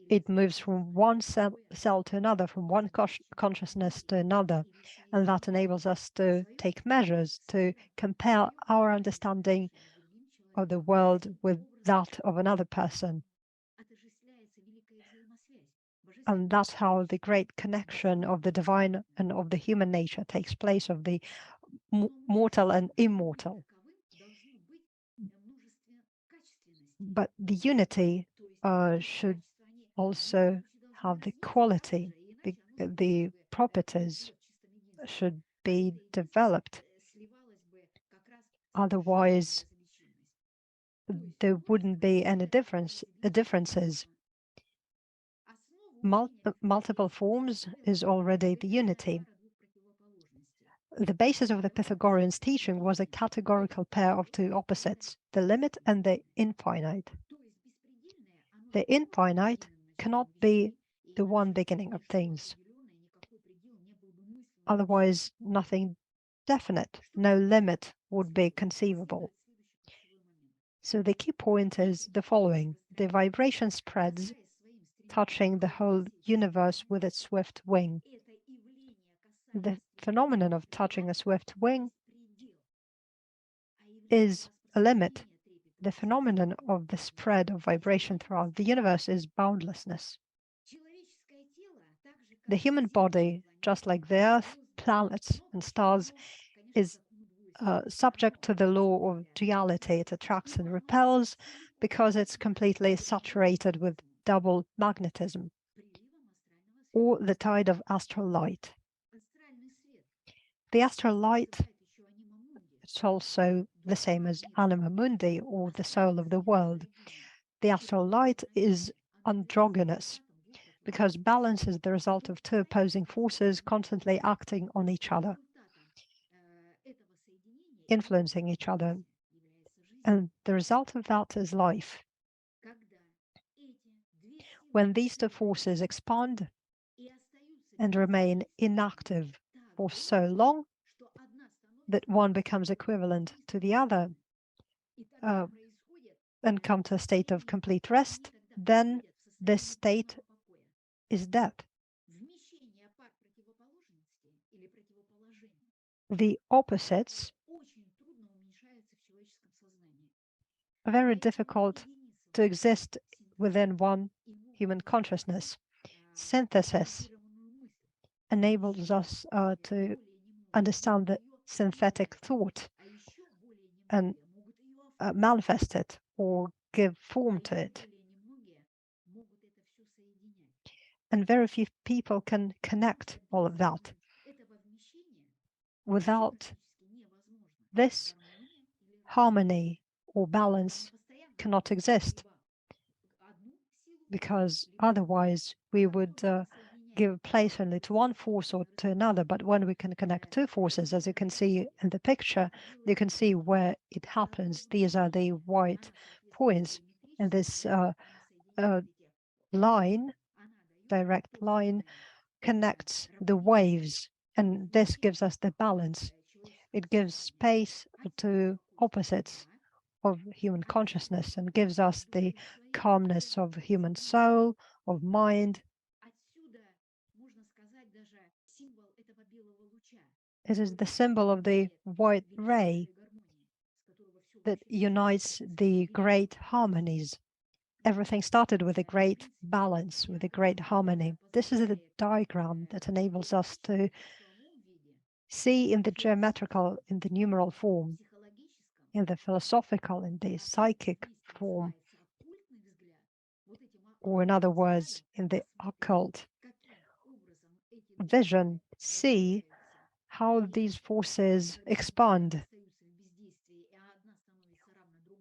It moves from one cell to another, from one consciousness to another, and that enables us to take measures to compare our understanding of the world with that of another person. And that's how the great connection of the divine and of the human nature takes place, of the mortal and immortal. But the unity should also have the quality, the properties should be developed. Otherwise, there wouldn't be any differences. Multiple forms is already the unity. The basis of the Pythagoreans' teaching was a categorical pair of two opposites, the limit and the infinite. The infinite cannot be the one beginning of things. Otherwise, nothing definite, no limit would be conceivable. So the key point is the following. The vibration spreads, touching the whole universe with its swift wing. The phenomenon of touching a swift wing is a limit. The phenomenon of the spread of vibration throughout the universe is boundlessness. The human body, just like the Earth, planets, and stars, is subject to the law of duality. It attracts and repels because it's completely saturated with double magnetism, or the tide of astral light. The astral light is also the same as anima mundi, or the soul of the world. The astral light is androgynous because balance is the result of two opposing forces constantly acting on each other, influencing each other. And the result of that is life. When these two forces expand and remain inactive for so long that one becomes equivalent to the other and come to a state of complete rest, then this state is death. The opposites are very difficult to exist within one human consciousness. Synthesis enables us to understand the synthetic thought and manifest it or give form to it. And very few people can connect all of that. Without this, harmony or balance cannot exist, because otherwise we would give place only to one force or to another. But when we can connect two forces, as you can see in the picture, you can see where it happens. These are the white points, and this line, direct line, connects the waves, and this gives us the balance. It gives space to opposites of human consciousness and gives us the calmness of human soul, of mind. It is the symbol of the white ray that unites the great harmonies. Everything started with a great balance, with a great harmony. This is a diagram that enables us to see in the geometrical, in the numeral form, in the philosophical, in the psychic form, or in other words, in the occult vision, see how these forces expand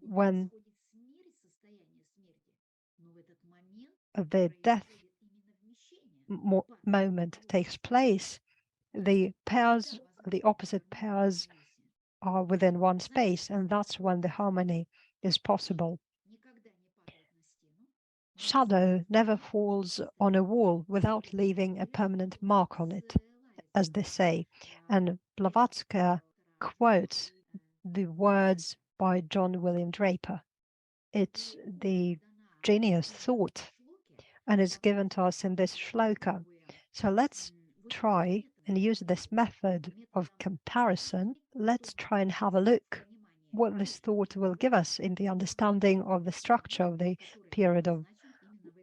when the death moment takes place. The pairs, the opposite pairs, are within one space, and that's when the harmony is possible. shadow never falls on a wall without leaving a permanent mark on it, as they say. And Blavatsky quotes the words by John William Draper. It's the genius thought, and it's given to us in this shloka. So let's try and use this method of comparison. Let's try and have a look what this thought will give us in the understanding of the structure of the period of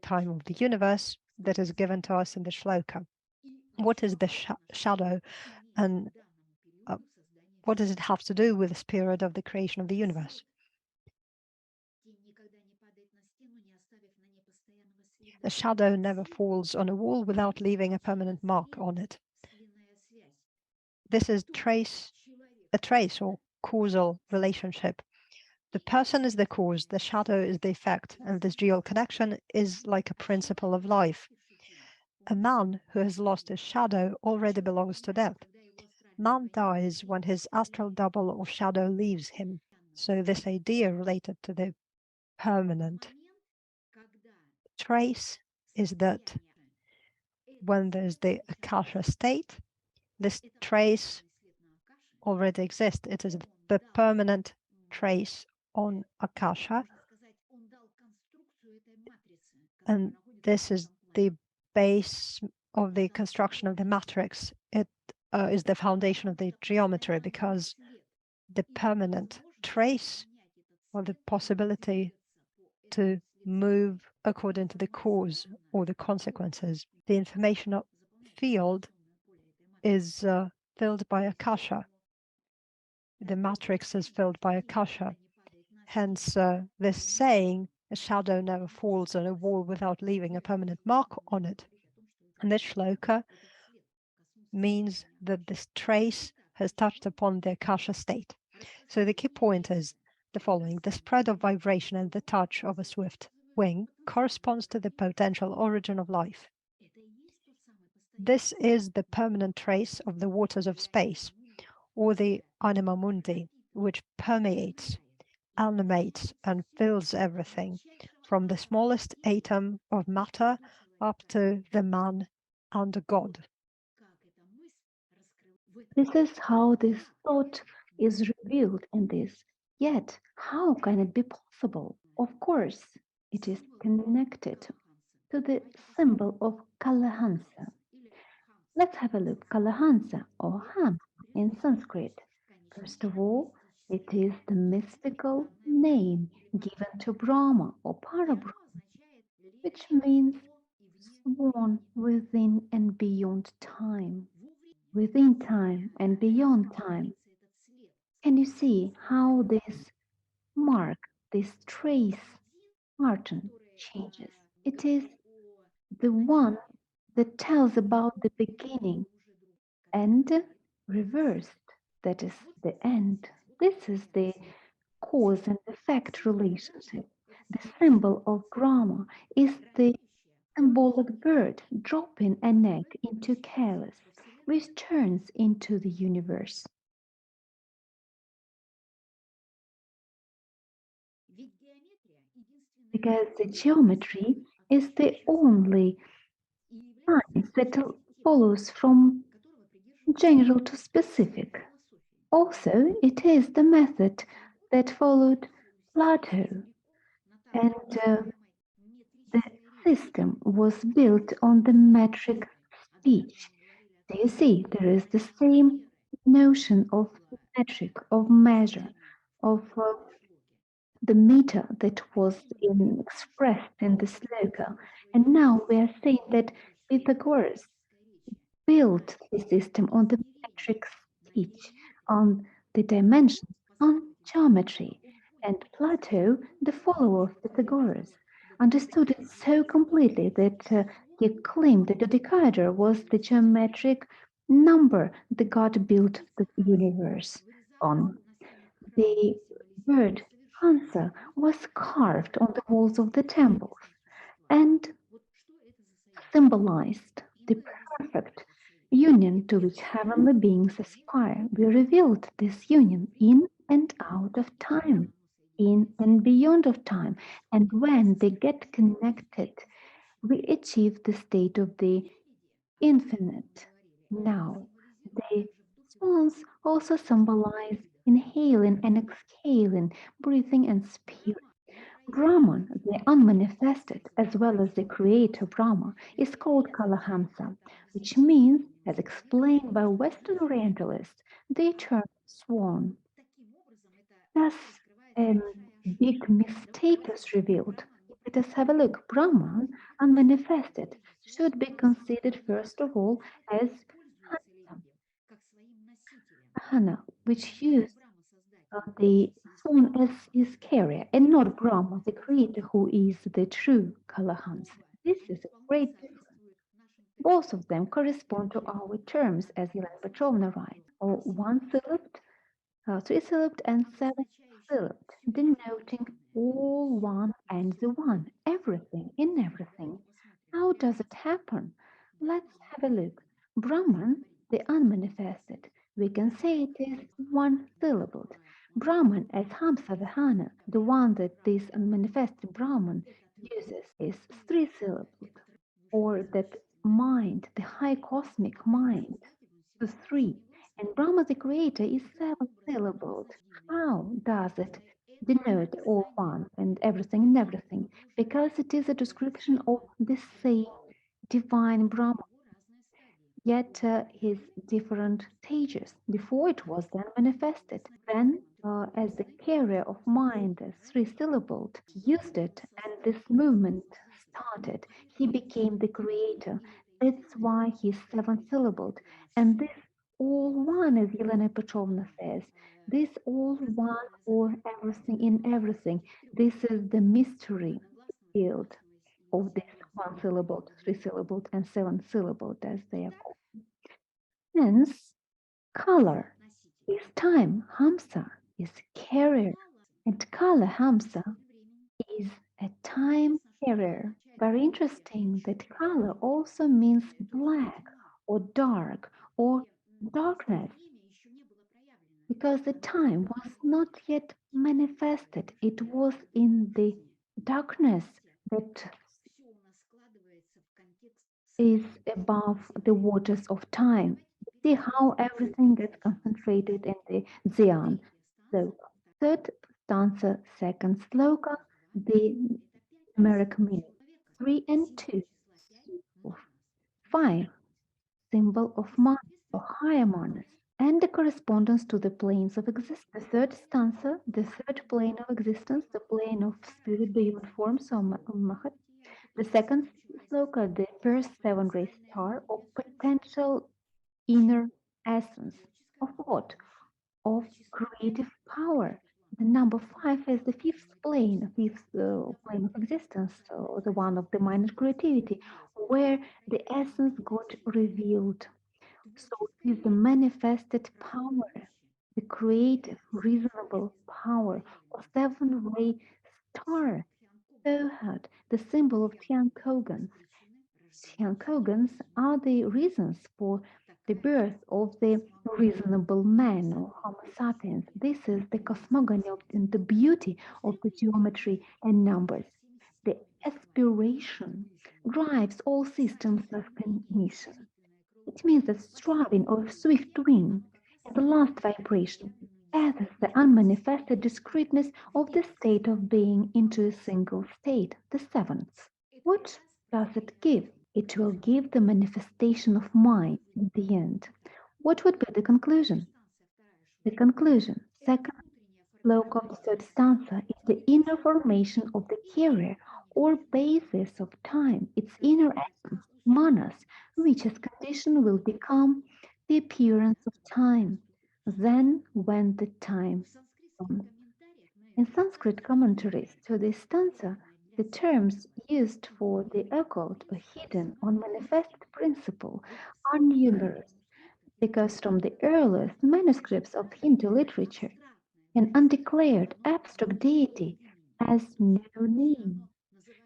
time of the universe that is given to us in the shloka. What is the shadow, and what does it have to do with this period of the creation of the universe? A shadow never falls on a wall without leaving a permanent mark on it. This is a trace or causal relationship. The person is the cause, the shadow is the effect, and this dual connection is like a principle of life. A man who has lost his shadow already belongs to death. Man dies when his astral double or shadow leaves him. So this idea related to the permanent trace is that when there's the akasha state, this trace already exists. It is the permanent trace on akasha, and this is the base of the construction of the matrix. It is the foundation of the geometry, because the permanent trace, or the possibility to move according to the cause or the consequences, the information field is filled by akasha. The matrix is filled by akasha. Hence, this saying, a shadow never falls on a wall without leaving a permanent mark on it. And this shloka means that this trace has touched upon the akasha state. So the key point is the following: the spread of vibration and the touch of a swift wing corresponds to the potential origin of life. This is the permanent trace of the waters of space, or the anima mundi, which permeates, animates, and fills everything, from the smallest atom of matter up to the man and God. This is how this thought is revealed in this. Yet, how can it be possible? Of course, it is connected to the symbol of Kalahamsa. Let's have a look. Kalahamsa, or Hamsa in Sanskrit. First of all, it is the mystical name given to Brahma or Parabrahma, which means sworn within and beyond time. Within time and beyond time. Can you see how this mark, this trace pattern changes? It is the one that tells about the beginning and reversed, that is the end. This is the cause and effect relationship. The symbol of Brahma is the symbolic bird dropping an egg into chaos, which turns into the universe. Because the geometry is the only science that follows from general to specific. Also, it is the method that followed Plato, and the system was built on the metric speech. So you see, there is the same notion of metric, of measure, of the meter that was expressed in the Sloka. And now we are saying that Pythagoras built the system on the metric speech, on the dimensions, on geometry. And Plato, the follower of Pythagoras, understood it so completely that he claimed that the decaeder was the geometric number that God built the universe on. The word Hansa was carved on the walls of the temples and symbolized the perfect union to which heavenly beings aspire. We revealed this union in and out of time. in and beyond of time. And when they get connected, we achieve the state of the infinite. Now, the swans also symbolize inhaling and exhaling, breathing and spirit. Brahman, the unmanifested, as well as the creator Brahma, is called Kalahamsa, which means, as explained by Western Orientalists, the eternal swan. Thus, a big mistake is revealed. Let us have a look. Brahman, unmanifested, should be considered first of all as Hana, which used the swan as his carrier, and not Brahma, the creator, who is the true Kalahamsa. This is a great difference. Both of them correspond to our terms, as Elena Petrovna writes, or one-syllabed, three-syllabed, and seven-syllabed, denoting all one and the one, everything in everything. How does it happen? Let's have a look. Brahman, the unmanifested, we can say it is one-syllabled. Brahman as Hamsa Vihana, the one that this unmanifested Brahman uses, is three-syllabled, or that mind, the high cosmic mind, the three. And Brahma, the creator, is seven-syllabled. How does it denote all one and everything? Because it is a description of the same divine Brahma, yet his different stages. Before it was then manifested. Then, as the carrier of mind, three-syllabled, used it, and this movement started. He became the creator. That's why he's seven-syllabled. And this all one, as Elena Petrovna says, this all one for everything in everything. This is the mystery field of this one-syllabled, three-syllabled, and seven-syllabled, as they are called. Hence, color is time. Hamsa is carrier, and Kalahamsa is a time carrier. Very interesting that color also means black or dark or darkness, because the time was not yet manifested. It was in the darkness that is above the waters of time. See how everything gets concentrated in the Dhyan. Sloka. Third stanza, second sloka, the numeric meaning. 3 and 2. 5, symbol of manas or higher manas, and the correspondence to the planes of existence. The third stanza, the third plane of existence, the plane of spirit beyond forms or Mahat. The second sloka, the first seven-ray star of potential inner essence. Of what? Of creative power. The number 5 is the fifth plane of existence, so the one of the mind and creativity, where the essence got revealed. So it is the manifested power, the creative, reasonable power of seven-ray star. So had the symbol of Tian Kogans. Tian Kogans are the reasons for the birth of the reasonable man or Homo sapiens. This is the cosmogony and the beauty of the geometry and numbers. The aspiration drives all systems of cognition. It means a striving or swift wing, and the last vibration adds the unmanifested discreteness of the state of being into a single state, the seventh. What does it give? It will give the manifestation of mind in the end. What would be the conclusion? The conclusion, second sloka of the third stanza, is the inner formation of the carrier or basis of time, its inner essence, manas, which as condition will become the appearance of time. Then, when the time comes. In Sanskrit commentaries to this stanza, the terms used for the occult or hidden or manifested principle are numerous, because from the earliest manuscripts of Hindu literature, an undeclared abstract deity has no name,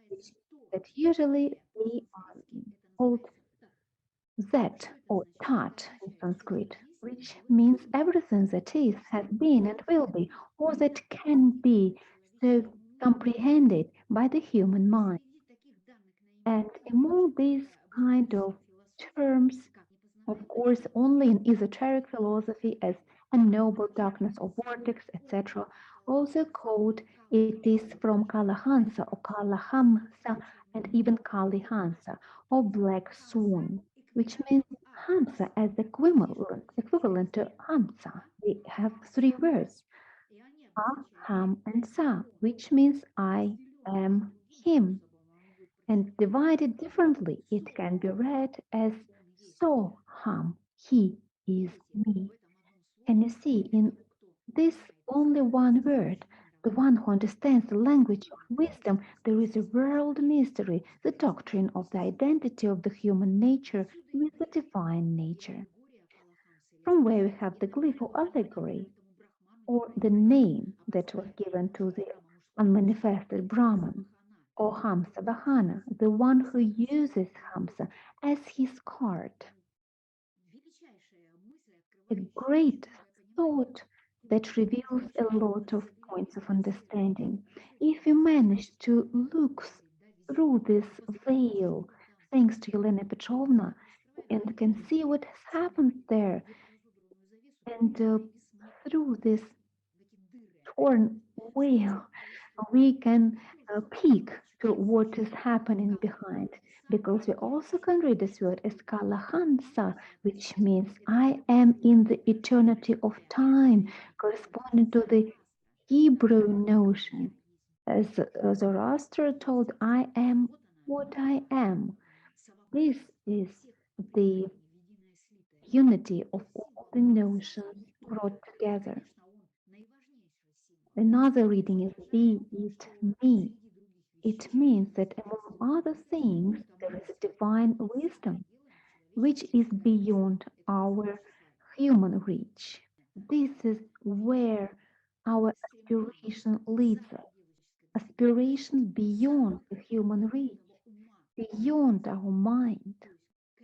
which that usually they are called Zat or Tat in Sanskrit, which means everything that is, has been, and will be, or that can be so comprehended by the human mind. And among these kind of terms, of course, only in esoteric philosophy as unknowable darkness or vortex, etc., also called it is from Kalahamsa or Kalahamsa and even Kalihansa or black swan, which means Hamsa as equivalent to Hamsa. We have three words, Ha, Ham, and Sa, which means I am him. And divided differently, it can be read as So Ham, he is me. And you see, in this only one word, the one who understands the language of wisdom, there is a world mystery, the doctrine of the identity of the human nature with the divine nature. From where we have the glyph or allegory, or the name that was given to the unmanifested Brahman, or Hamsa Vahana, the one who uses Hamsa as his cart. A great thought that reveals a lot of points of understanding. If you manage to look through this veil, thanks to Elena Petrovna, and can see what has happened there, and through this torn veil, we can peek to what is happening behind. Because we also can read this word as Kalahamsa, which means I am in the eternity of time, corresponding to the Hebrew notion. As Zoroaster told, I am what I am. This is the unity of all the notions brought together. Another reading is Be it me. It means that among other things, there is a divine wisdom which is beyond our human reach. This is where our aspiration leads us. Aspiration beyond the human reach, beyond our mind.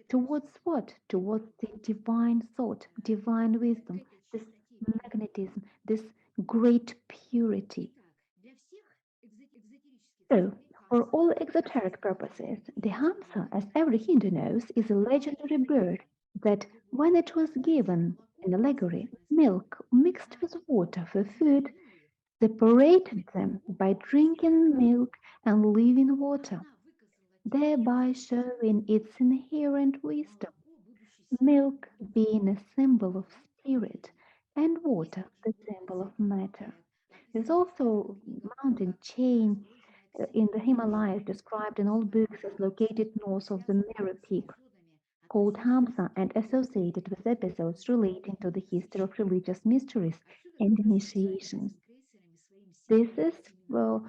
Towards what? Towards the divine thought, divine wisdom, this magnetism, this great purity. So, for all exoteric purposes, the Hamsa, as every Hindu knows, is a legendary bird that, when it was given in allegory, milk mixed with water for food, separated them by drinking milk and leaving water, thereby showing its inherent wisdom, milk being a symbol of spirit and water the symbol of matter. There's also mountain chain in the Himalayas described in all books as located north of the Meru Peak, called Hamsa and associated with episodes relating to the history of religious mysteries and initiations. This is well,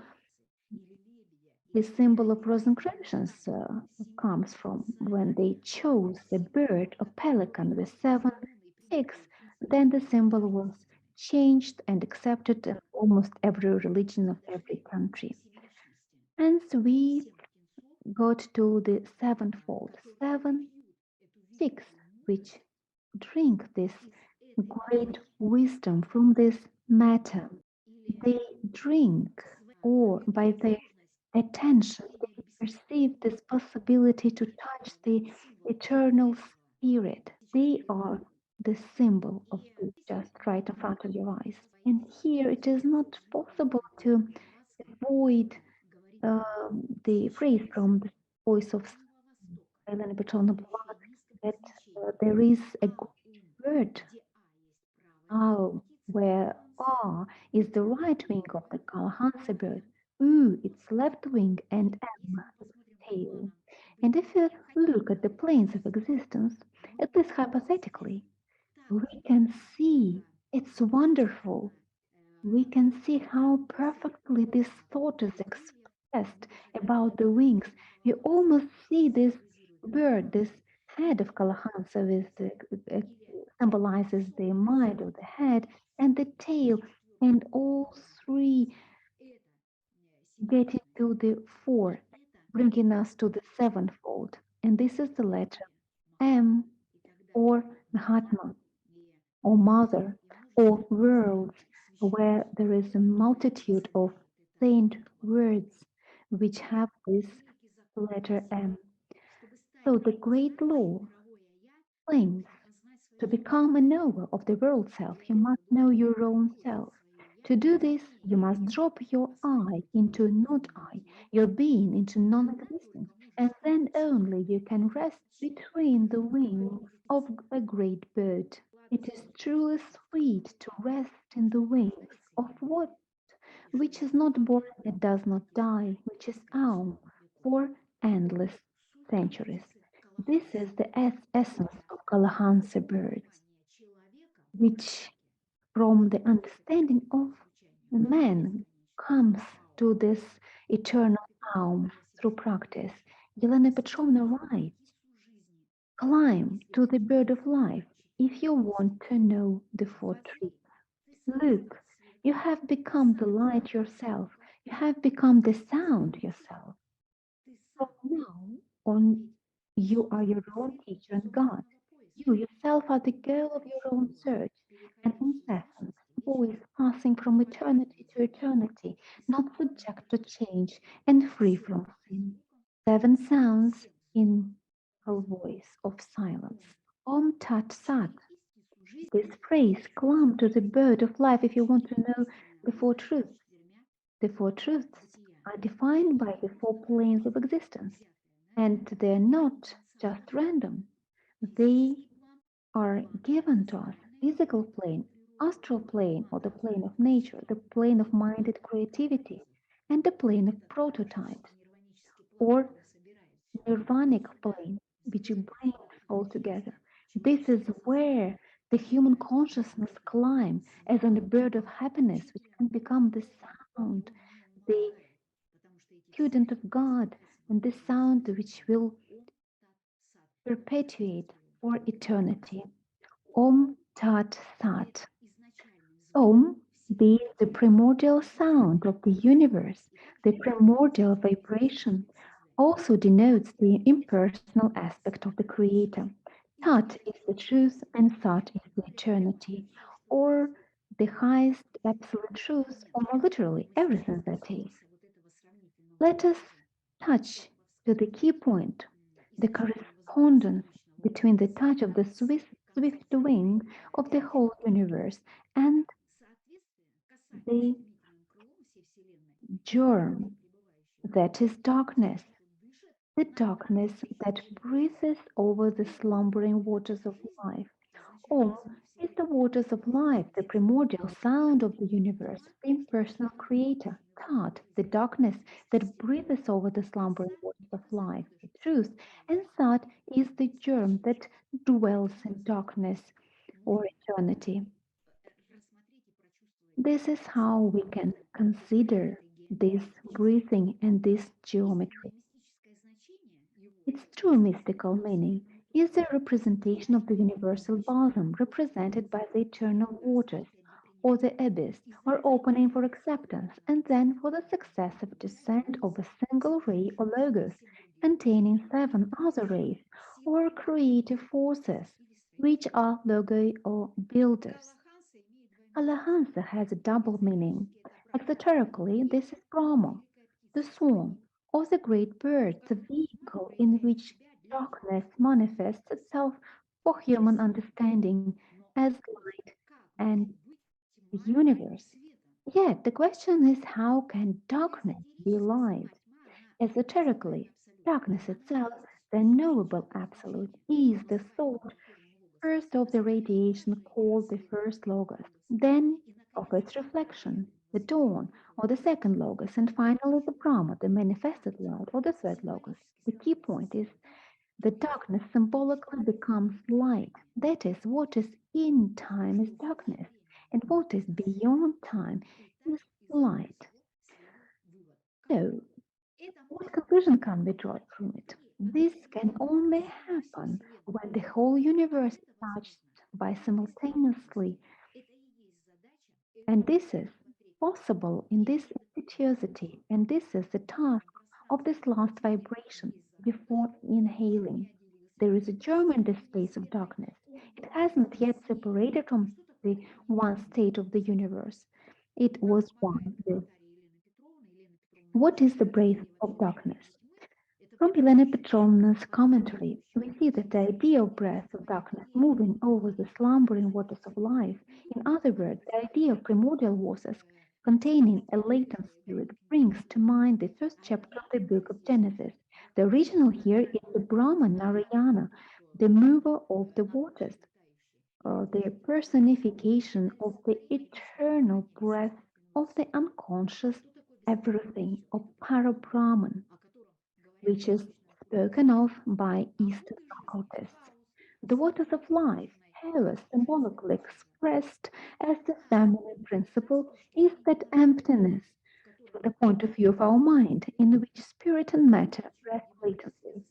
the symbol of Rosicrucians comes from when they chose the bird, a pelican with 7 6. Then the symbol was changed and accepted in almost every religion of every country. Hence, we got to the sevenfold, 7 6, which drink this great wisdom from this matter. They drink, or by their attention, they perceive this possibility to touch the eternal spirit. They are the symbol of this just right in front of your eyes. And here it is not possible to avoid the phrase from the voice of Elena Petrovna Blavatsky that there is a great word now where R is the right wing of the Kalahamsa bird, U its left wing, and M its tail. And if you look at the planes of existence, at least hypothetically, we can see it's wonderful. We can see how perfectly this thought is expressed about the wings. We almost see this bird, this head of Kalahamsa, with uh, symbolizes the mind of the head and the tail, and all three getting to the four, bringing us to the sevenfold. And this is the letter M, or Mahatma, or Mother, or worlds, where there is a multitude of saint words which have this letter M. So the great law claims to become a knower of the world self, you must know your own self. To do this, you must drop your I into not I, your being into non existence, and then only you can rest between the wings of a great bird. It is truly sweet to rest in the wings of what which is not born and does not die, which is Aum for endless centuries. This is the essence of Kalahamsa birds, which from the understanding of man comes to this eternal Aum through practice. Yelena Petrovna writes, climb to the bird of life if you want to know the four truths. Look, you have become the light yourself. You have become the sound yourself. From now on, you are your own teacher and God. You yourself are the goal of your own search, an incessant voice passing from eternity to eternity, not subject to change and free from sin. Seven sounds in a voice of silence. Om Tat Sat. This phrase, climb to the bird of life if you want to know the four truths. The four truths are defined by the four planes of existence, and they're not just random. They are given to us physical plane, astral plane, or the plane of nature, the plane of minded creativity, and the plane of prototypes, or nirvanic plane, which brings all together. This is where the human consciousness climb as on a bird of happiness, which can become the sound, the student of God, and the sound which will perpetuate for eternity. Om Tat Sat. Om being the primordial sound of the universe, the primordial vibration, also denotes the impersonal aspect of the Creator. Tat is the truth and Sat is the eternity, or the highest absolute truth, or more literally, everything that is. Let us touch to the key point, the correspondence between the touch of the swift wing of the whole universe and the germ, that is darkness, the darkness that breathes over the slumbering waters of life. Om is the waters of life, the primordial sound of the universe, the impersonal creator. Tat, the darkness that breathes over the slumbering waters of life, the truth. And Sat is the germ that dwells in darkness or eternity. This is how we can consider this breathing and this geometry. Its true mystical meaning is the representation of the universal bosom represented by the eternal waters, or the abyss, or opening for acceptance, and then for the successive descent of a single ray or logos, containing seven other rays, or creative forces, which are logoi or builders. Kalahamsa has a double meaning. Exoterically, this is Brahma, the swan, or the great bird, the vehicle in which darkness manifests itself for human understanding as light and the universe. Yet the question is, how can darkness be light? Esoterically, darkness itself, the knowable absolute, is the thought first of the radiation called the first logos, then of its reflection, the dawn, or the second logos, and finally the Brahma, the manifested light, or the third logos. The key point is the darkness symbolically becomes light. That is, what is in time is darkness, and what is beyond time is light. So, what conclusion can be drawn from it? This can only happen when the whole universe is touched by simultaneously, and this is possible in this impetuosity, and this is the task of this last vibration before inhaling. There is a germ in the space of darkness. It hasn't yet separated from the one state of the universe. It was one with What is the breath of darkness? From Helena Petrovna's commentary, we see that the idea of breath of darkness moving over the slumbering waters of life, in other words, the idea of primordial waters containing a latent spirit, brings to mind the first chapter of the book of Genesis. The original here is the Brahman Narayana, the mover of the waters, the personification of the eternal breath of the unconscious everything of Parabrahman, which is spoken of by Eastern occultists. The waters of life, here symbolically expressed as the feminine principle, is that emptiness, from the point of view of our mind, in which spirit and matter rest latently.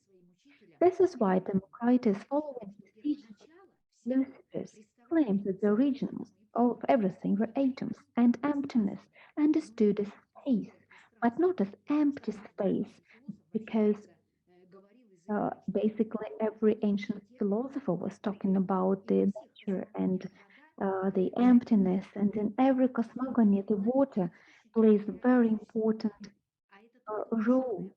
This is why Democritus, following his teaching of Lucifer's, claims that the origins of everything were atoms and emptiness, understood as space, but not as empty space, because basically every ancient philosopher was talking about the nature and the emptiness, and in every cosmogony, the water plays a very important role.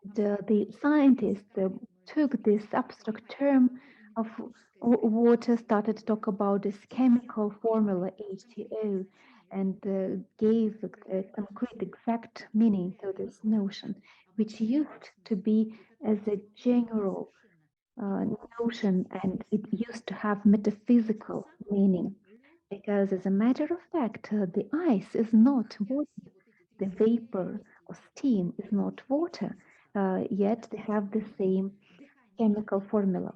And the scientists took this abstract term of water, started to talk about this chemical formula H2O, and gave a concrete, exact meaning to this notion, which used to be as a general uh, notion, and it used to have metaphysical meaning. Because, as a matter of fact, the ice is not water, the vapor or steam is not water, yet they have the same chemical formula.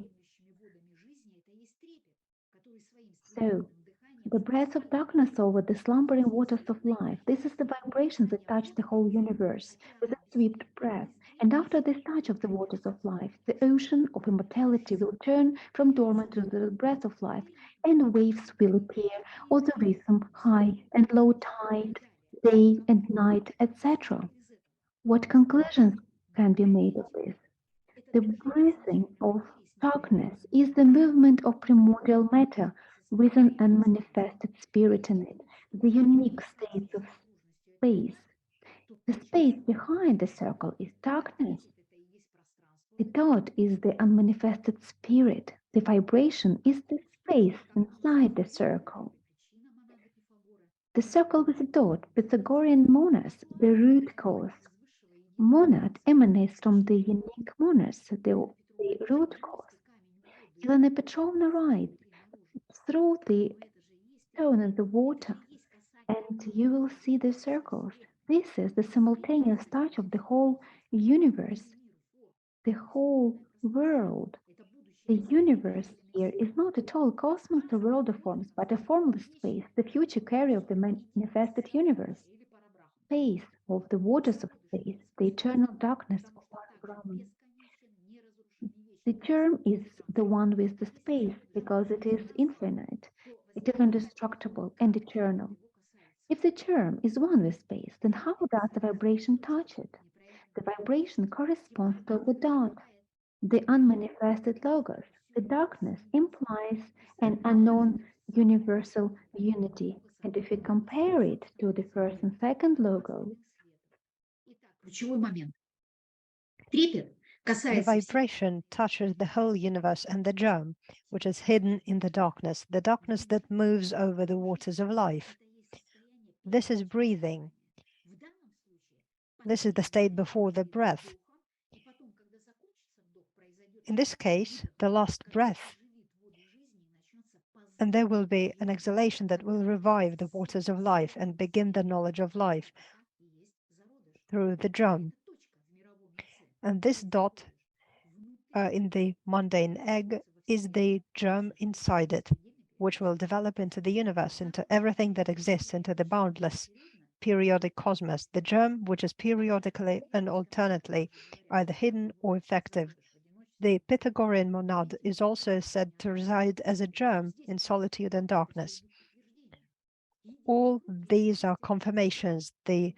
So, the breath of darkness over the slumbering waters of life. This is the vibrations that touch the whole universe with a swift breath. And after this touch of the waters of life, the ocean of immortality will turn from dormant to the breath of life, and waves will appear, or the rhythm of high and low tide, day and night, etc. What conclusions can be made of this? The breathing of darkness is the movement of primordial matter with an unmanifested spirit in it, the unique states of space. The space behind the circle is darkness. The dot is the unmanifested spirit. The vibration is the space inside the circle. The circle with a dot, Pythagorean monas, the root cause. Monad emanates from the unique monas, the root cause. Elena Petrovna writes, throw the stone in the water and you will see the circles. This is the simultaneous touch of the whole universe, the whole world. The universe here is not at all cosmos or world of forms, but a formless space, the future carrier of the manifested universe. Space of the waters of space, the eternal darkness of Brahman. The germ is the one with the space because it is infinite, it is indestructible and eternal. If the germ is one with space, then how does the vibration touch it? The vibration corresponds to the dot, the unmanifested logos. The darkness implies an unknown universal unity, and if we compare it to the first and second logo, the vibration touches the whole universe and the germ, which is hidden in the darkness that moves over the waters of life. This is breathing. This is the state before the breath. In this case, the last breath, and there will be an exhalation that will revive the waters of life and begin the knowledge of life through the germ. And this dot in the mundane egg is the germ inside it, which will develop into the universe, into everything that exists, into the boundless periodic cosmos, the germ which is periodically and alternately either hidden or effective. The Pythagorean monad is also said to reside as a germ in solitude and darkness. All these are confirmations. The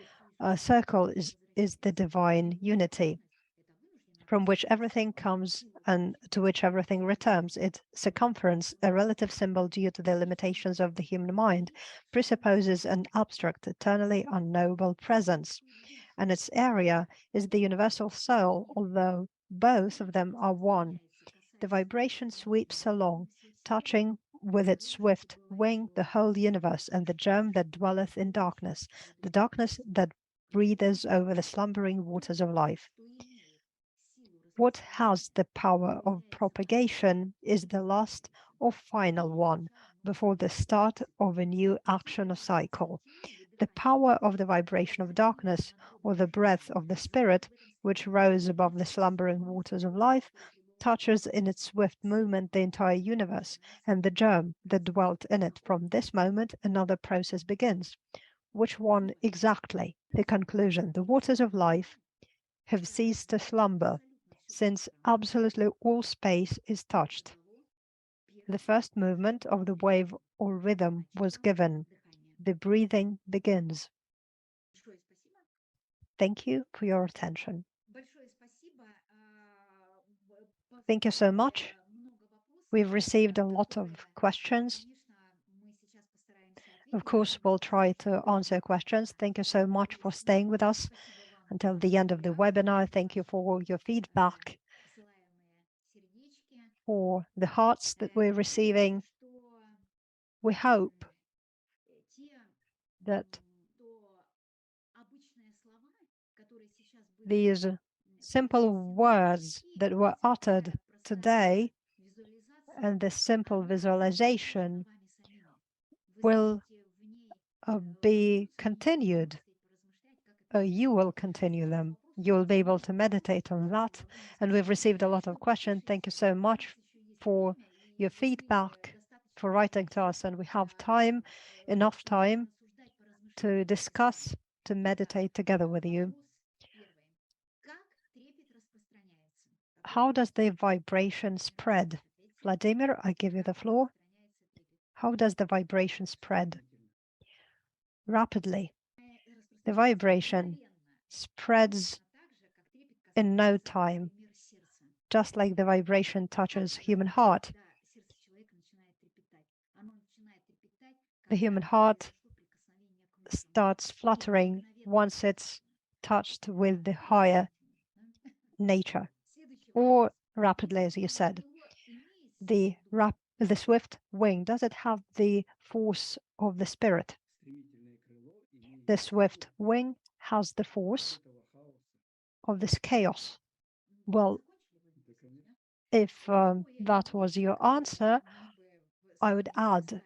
circle is the divine unity. from which everything comes and to which everything returns. Its circumference, a relative symbol due to the limitations of the human mind, presupposes an abstract, eternally unknowable presence, and its area is the universal soul, although both of them are one. The vibration sweeps along, touching with its swift wing the whole universe and the germ that dwelleth in darkness, the darkness that breathes over the slumbering waters of life. What has the power of propagation is the last or final one before the start of a new action or cycle. The power of the vibration of darkness, or the breath of the spirit, which rose above the slumbering waters of life, touches in its swift movement the entire universe and the germ that dwelt in it. From this moment, another process begins. Which one exactly? The conclusion. The waters of life have ceased to slumber, since absolutely all space is touched. The first movement of the wave or rhythm was given. The breathing begins. Thank you for your attention. Thank you so much. We've received a lot of questions. Of course, we'll try to answer questions. Thank you so much for staying with us until the end of the webinar. Thank you for your feedback, for the hearts that we're receiving. We hope that these simple words that were uttered today and this simple visualization will be continued. You will continue them. You will be able to meditate on that. And we've received a lot of questions. Thank you so much for your feedback, for writing to us. And we have time, enough time to discuss, to meditate together with you. How does the vibration spread? Vladimir, I give you the floor. How does the vibration spread? Rapidly. The vibration spreads in no time, just like the vibration touches human heart. The human heart starts fluttering once it's touched with the higher nature, or rapidly, as you said. The swift wing, does it have the force of the spirit? The swift wing has the force of this chaos. Well, if that was your answer, I would add,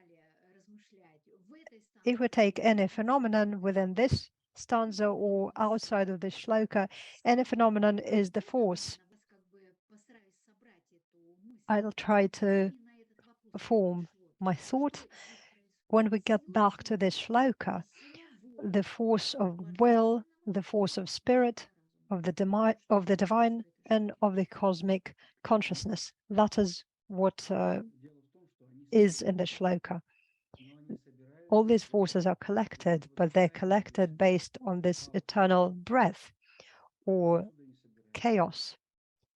if we take any phenomenon within this stanza or outside of this shloka, any phenomenon is the force. I'll try to form my thought. When we get back to this shloka, the force of will, the force of spirit, of the divine, and of the cosmic consciousness. That is what is in the shloka. All these forces are collected, but they're collected based on this eternal breath or chaos.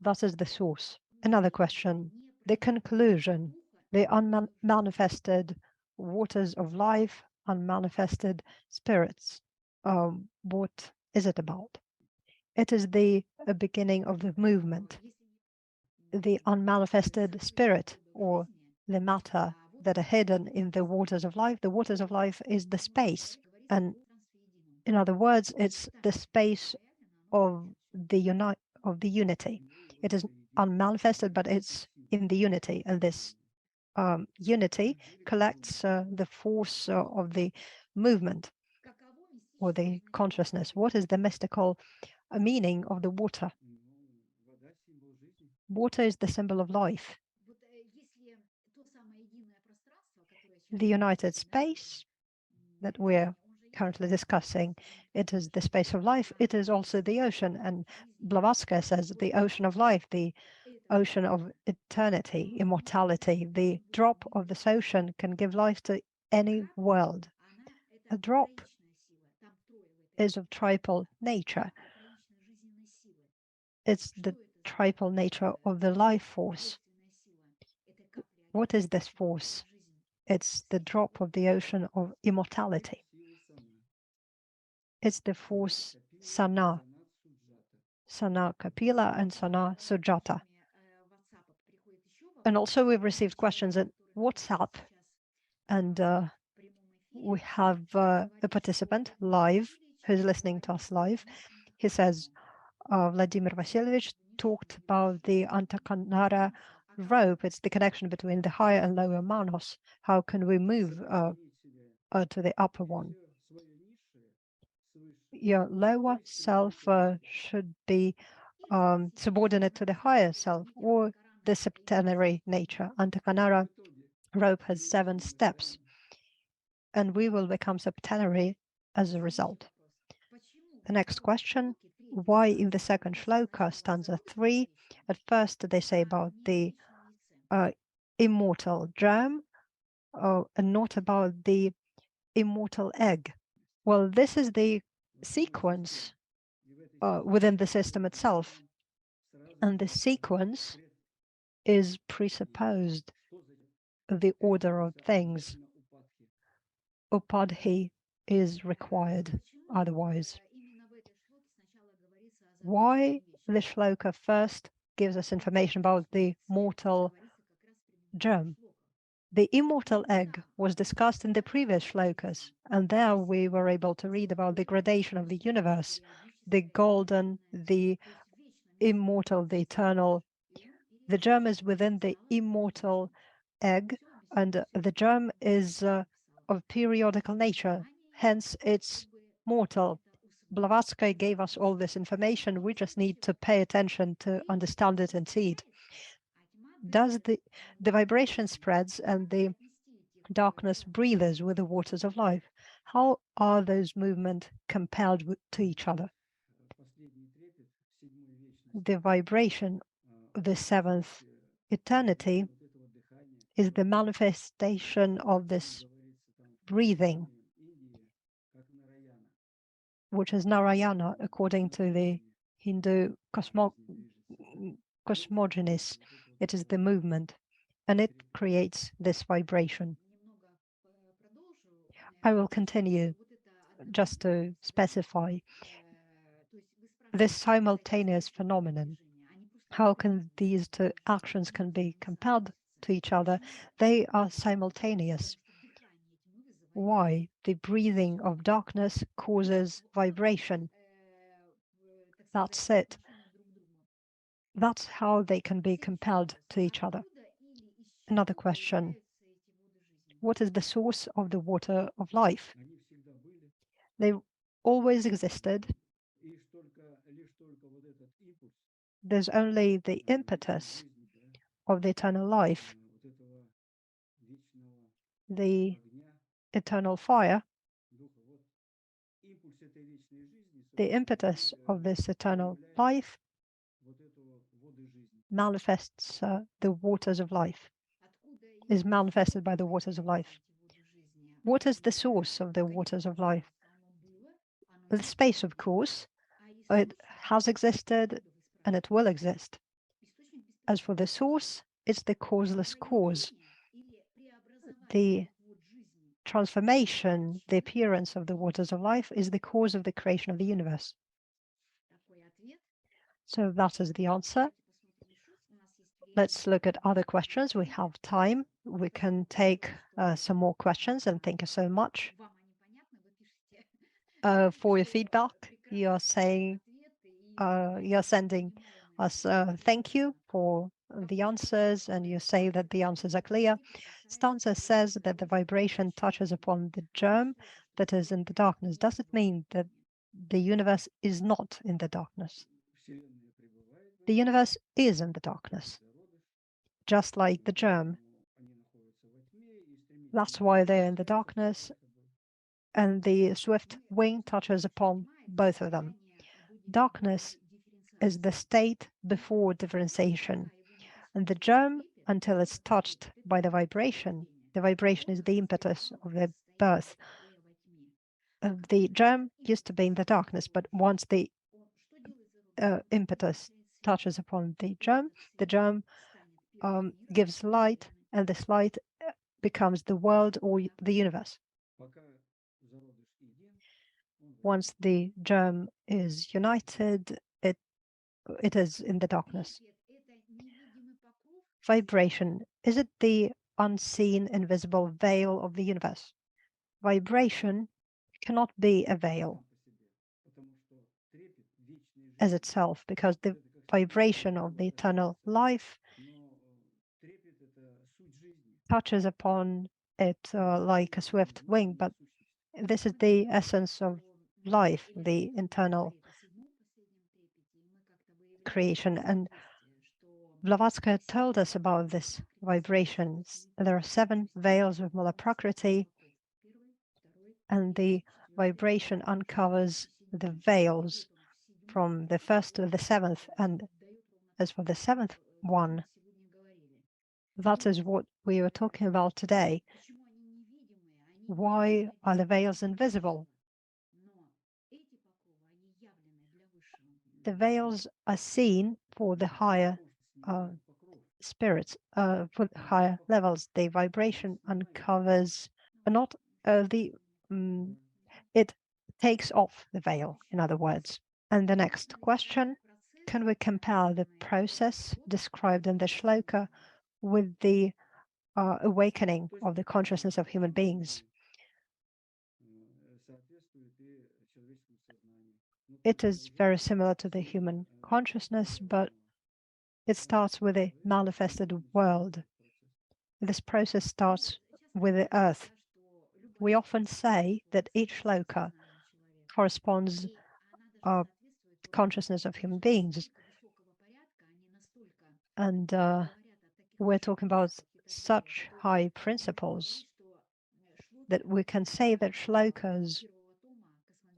That is the source. Another question, the conclusion, the unmanifested waters of life, unmanifested spirits. What is it about? It is the beginning of the movement, the unmanifested spirit or the matter that are hidden in the waters of life. The waters of life is the space. And in other words, it's the space of the unity. It is unmanifested, but it's in the unity. And this unity collects the force of the movement or the consciousness. What is the mystical meaning of the water? Water is the symbol of life. The united space that we're currently discussing, it is the space of life. It is also the ocean. And Blavatsky says the ocean of life, the ocean of eternity, immortality. The drop of this ocean can give life to any world. A drop is of triple nature. It's the triple nature of the life force. What is this force? It's the drop of the ocean of immortality. It's the force Sana, Sana Kapila and Sana Sujata. And also we've received questions at WhatsApp, and we have a participant live who's listening to us live. He says, Vladimir Vasilyevich talked about the Antakanara rope. It's the connection between the higher and lower manos. How can we move to the upper one? Your lower self should be subordinate to the higher self, or the septenary nature. Antakanara rope has 7 steps, and we will become septenary as a result. The next question, why in the second shloka, stanza 3, at first they say about the immortal germ and not about the immortal egg? Well, this is the sequence within the system itself, and the sequence is presupposed the order of things. Upadhi is required otherwise. Why the shloka first gives us information about the mortal germ? The immortal egg was discussed in the previous shlokas, and there we were able to read about the gradation of the universe, the golden, the immortal, the eternal. The germ is within the immortal egg, and the germ is of periodical nature, hence it's mortal. Blavatsky gave us all this information. We just need to pay attention to understand it and see it. Does the vibration spreads and the darkness breathes with the waters of life? How are those movements compelled to each other? The vibration of the seventh eternity is the manifestation of this breathing, which is Narayana according to the Hindu cosmogonies. It is the movement, and it creates this vibration. I will continue just to specify this simultaneous phenomenon. How can these two actions can be compelled to each other? They are simultaneous. Why? The breathing of darkness causes vibration. That's it. That's how they can be compelled to each other. Another question. What is the source of the water of life? They always existed. There's only the impetus of the eternal life, the eternal fire. The impetus of this eternal life manifests the waters of life, is manifested by the waters of life. What is the source of the waters of life? The space, of course. It has existed and it will exist. As for the source, it's the causeless cause. The transformation, the appearance of the waters of life is the cause of the creation of the universe. So that is the answer. Let's look at other questions. We have time. We can take some more questions, and thank you so much for your feedback. You're saying, you're sending us thank you for the answers, and you say that the answers are clear. Stanza says that the vibration touches upon the germ that is in the darkness. Does it mean that the universe is not in the darkness? The universe is in the darkness, just like the germ. That's why they're in the darkness, and the swift wing touches upon both of them. Darkness is the state before differentiation, and the germ, until it's touched by the vibration is the impetus of the birth. The germ used to be in the darkness, but once the impetus touches upon the germ gives light, and this light becomes the world or the universe. Once the germ is united, it is in the darkness. Vibration, is it the unseen, invisible veil of the universe? Vibration cannot be a veil as itself, because the vibration of the eternal life touches upon it like a swift wing, but this is the essence of life, the internal creation. And Blavatsky told us about this vibrations. There are 7 veils of Mula Prakriti, and the vibration uncovers the veils from the 1st to the 7th. And as for the 7th one, that is what we were talking about today. Why are the veils invisible? The veils are seen for the higher spirits, for the higher levels. The vibration uncovers, not it takes off the veil, in other words. And the next question, can we compare the process described in the Sloka with the awakening of the consciousness of human beings? It is very similar to the human consciousness, but it starts with a manifested world. This process starts with the earth. We often say that each shloka corresponds to consciousness of human beings. And we're talking about such high principles that we can say that shlokas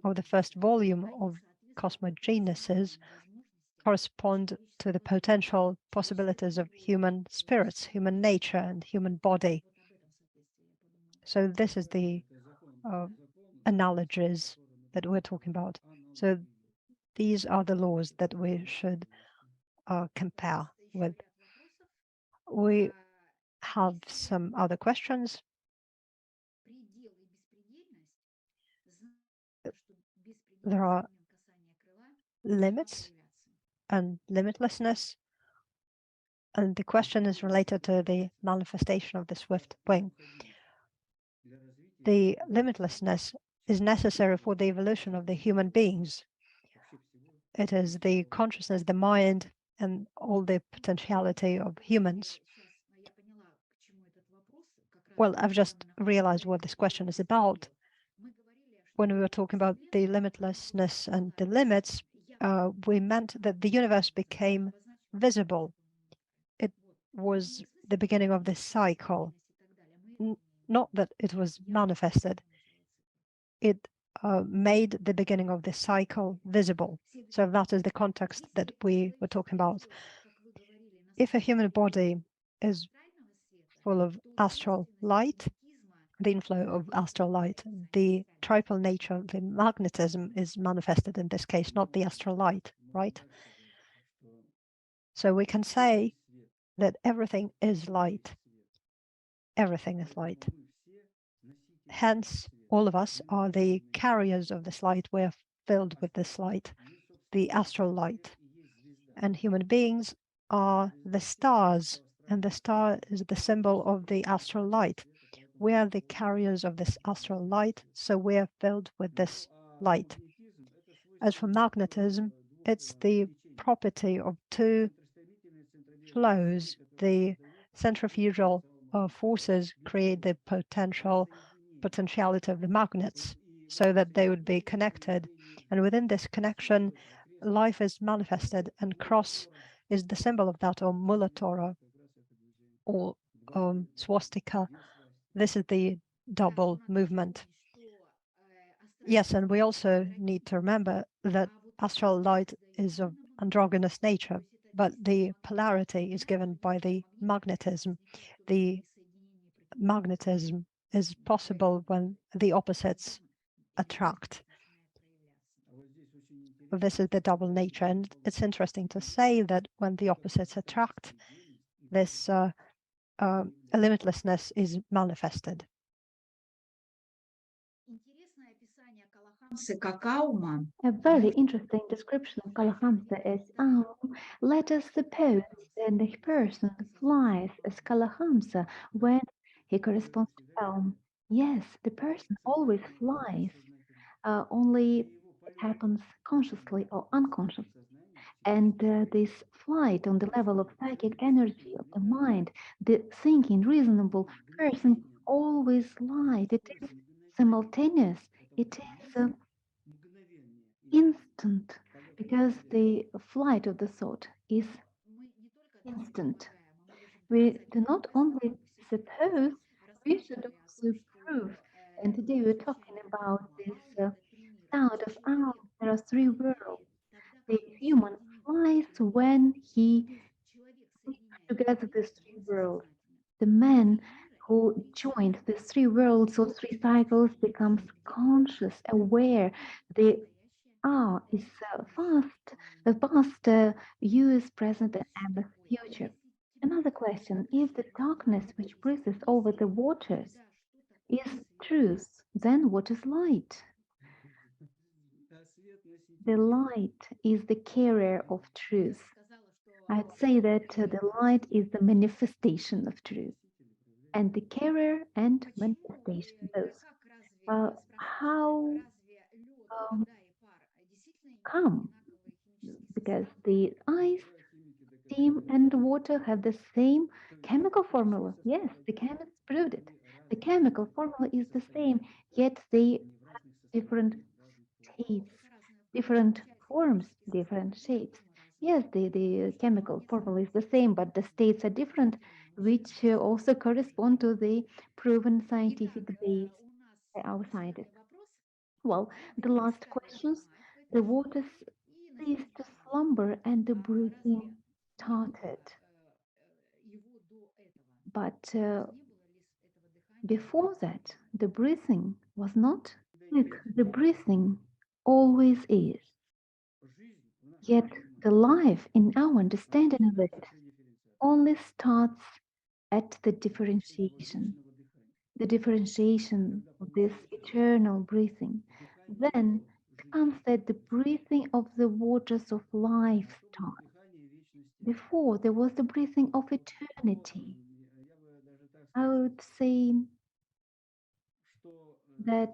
of the first volume of Cosmogenesis correspond to the potential possibilities of human spirits, human nature, and human body. So this is the analogies that we're talking about. So these are the laws that we should compare with. We have some other questions. There are limits and limitlessness, and the question is related to the manifestation of the swift wing. The limitlessness is necessary for the evolution of the human beings. It is the consciousness, the mind, and all the potentiality of humans. Well, I've just realized what this question is about. When we were talking about the limitlessness and the limits, we meant that the universe became visible. It was the beginning of this cycle, not that it was manifested. It made the beginning of this cycle visible. So that is the context that we were talking about. If a human body is full of astral light, the inflow of astral light, the triple nature, the magnetism is manifested in this case, not the astral light, right? So we can say that everything is light. Everything is light. Hence, all of us are the carriers of this light. We're filled with this light, the astral light. And human beings are the stars, and the star is the symbol of the astral light. We are the carriers of this astral light, so we are filled with this light. As for magnetism, it's the property of 2 flows. The centrifugal forces create the potentiality of the magnets so that they would be connected. And within this connection, life is manifested, and cross is the symbol of that, or Mula Torah, or swastika. This is the double movement. Yes, and we also need to remember that astral light is of androgynous nature, but the polarity is given by the magnetism. The magnetism is possible when the opposites attract. This is the double nature. And it's interesting to say that when the opposites attract, this limitlessness is manifested. A very interesting description of Kalahamsa is, let us suppose that the person flies as Kalahamsa when he corresponds to Elm. Yes, the person always flies, only it happens consciously or unconsciously. And this flight on the level of psychic energy of the mind, the thinking, reasonable person always light. It is simultaneous. It is instant because the flight of the thought is instant. We do not only suppose, we should also prove. And today we're talking about this sound of owl. There are three worlds. The human flies when he puts together these three worlds. The man who joined these three worlds or three cycles becomes conscious, aware. The is the past, use, present, and the future. Another question, if the darkness which breathes over the waters is truth, then what is light? The light is the carrier of truth. I'd say that the light is the manifestation of truth, and the carrier and manifestation both. How come? Because the ice, steam, and water have the same chemical formula. Yes, the chemists proved it. The chemical formula is the same, yet they have different tastes, different forms, different shapes. Yes, the chemical formula is the same, but the states are different, which also correspond to the proven scientific base by our scientists. Well, the last questions. The waters ceased to slumber and the breathing started. But before that, the breathing was not. Look, the breathing always is. Yet the life in our understanding of it only starts at the differentiation of this eternal breathing. Then comes that the breathing of the waters of life starts. Before there was the breathing of eternity. I would say that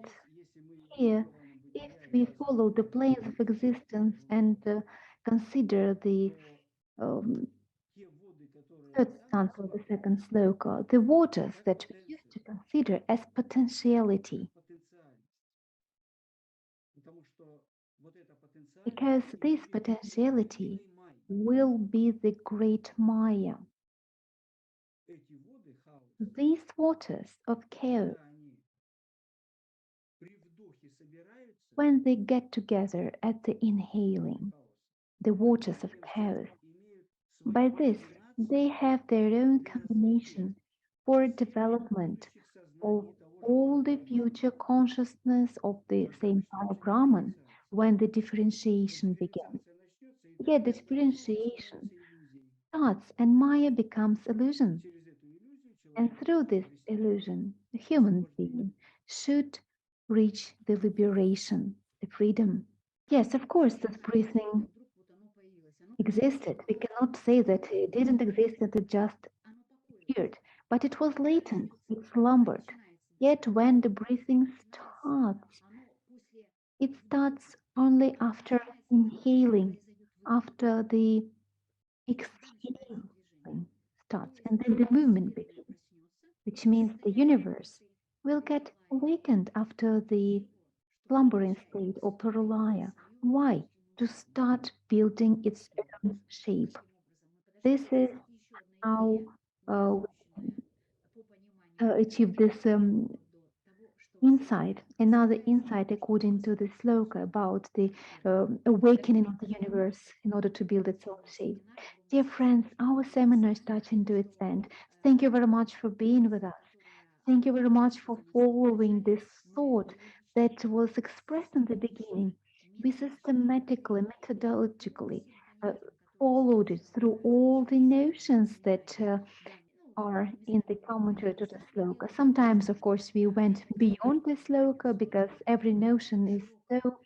here, if we follow the planes of existence and consider the um, third stanza of the second sloka, the waters that we used to consider as potentiality, because this potentiality will be the great Maya. These waters of chaos, when they get together at the inhaling, the waters of chaos, by this they have their own combination for development of all the future consciousness of the same Brahman when the differentiation begins. Yet the differentiation starts and Maya becomes illusion. And through this illusion, the human being should reach the liberation, the freedom. Yes, of course, this breathing existed. We cannot say that it didn't exist and it just appeared, but it was latent, it slumbered. Yet when the breathing starts, it starts only after inhaling, after the exhaling starts, and then the movement begins, which means the universe will get awakened after the slumbering state or Pralaya. Why? To start building its own shape. This is how we achieve this insight, another insight according to the sloka about the awakening of the universe in order to build its own shape. Dear friends, our seminar is touching to its end. Thank you very much for being with us. Thank you very much for following this thought that was expressed in the beginning. we systematically, methodologically followed it through all the notions that are in the commentary to the sloka. Sometimes, of course, we went beyond the sloka because every notion is so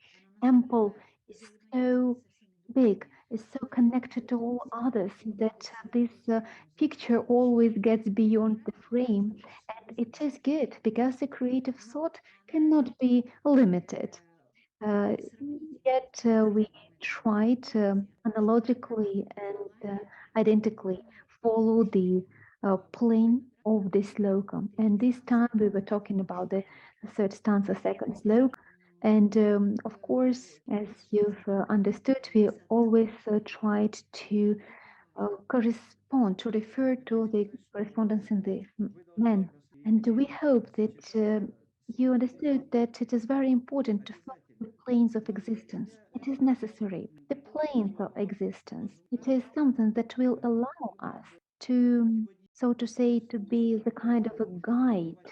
ample, is so big, is so connected to all others that this picture always gets beyond the frame. And it is good because the creative thought cannot be limited. Uh, Yet we tried analogically and identically follow the plane of this sloka. And this time we were talking about the third stanza, second sloka. And of course, as you've understood, we always tried to correspond, to refer to the correspondence in the man. And we hope that you understood that it is very important to follow the planes of existence. It is necessary. The planes of existence. It is something that will allow us to, so to say, to be the kind of a guide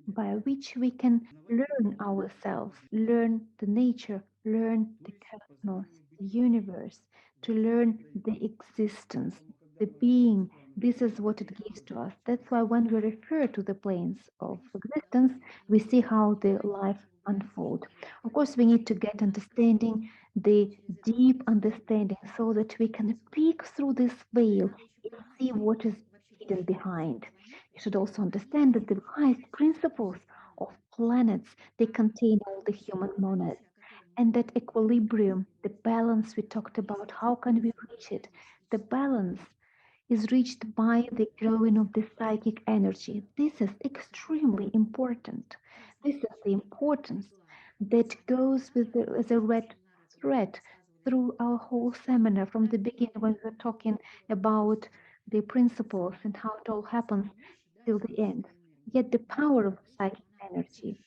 by which we can learn ourselves, learn the nature, learn the cosmos, the universe, to learn the existence, the being. This is what it gives to us. That's why when we refer to the planes of existence, we see how the life unfold. Of course, we need to get understanding, the deep understanding, so that we can peek through this veil and see what is hidden behind. You should also understand that the highest principles of planets, they contain all the human monads. And that equilibrium, the balance we talked about, how can we reach it? The balance is reached by the growing of the psychic energy. This is extremely important. This is the importance that goes with as a red thread through our whole seminar from the beginning when we were talking about the principles and how it all happens till the end. Yet the power of psychic energy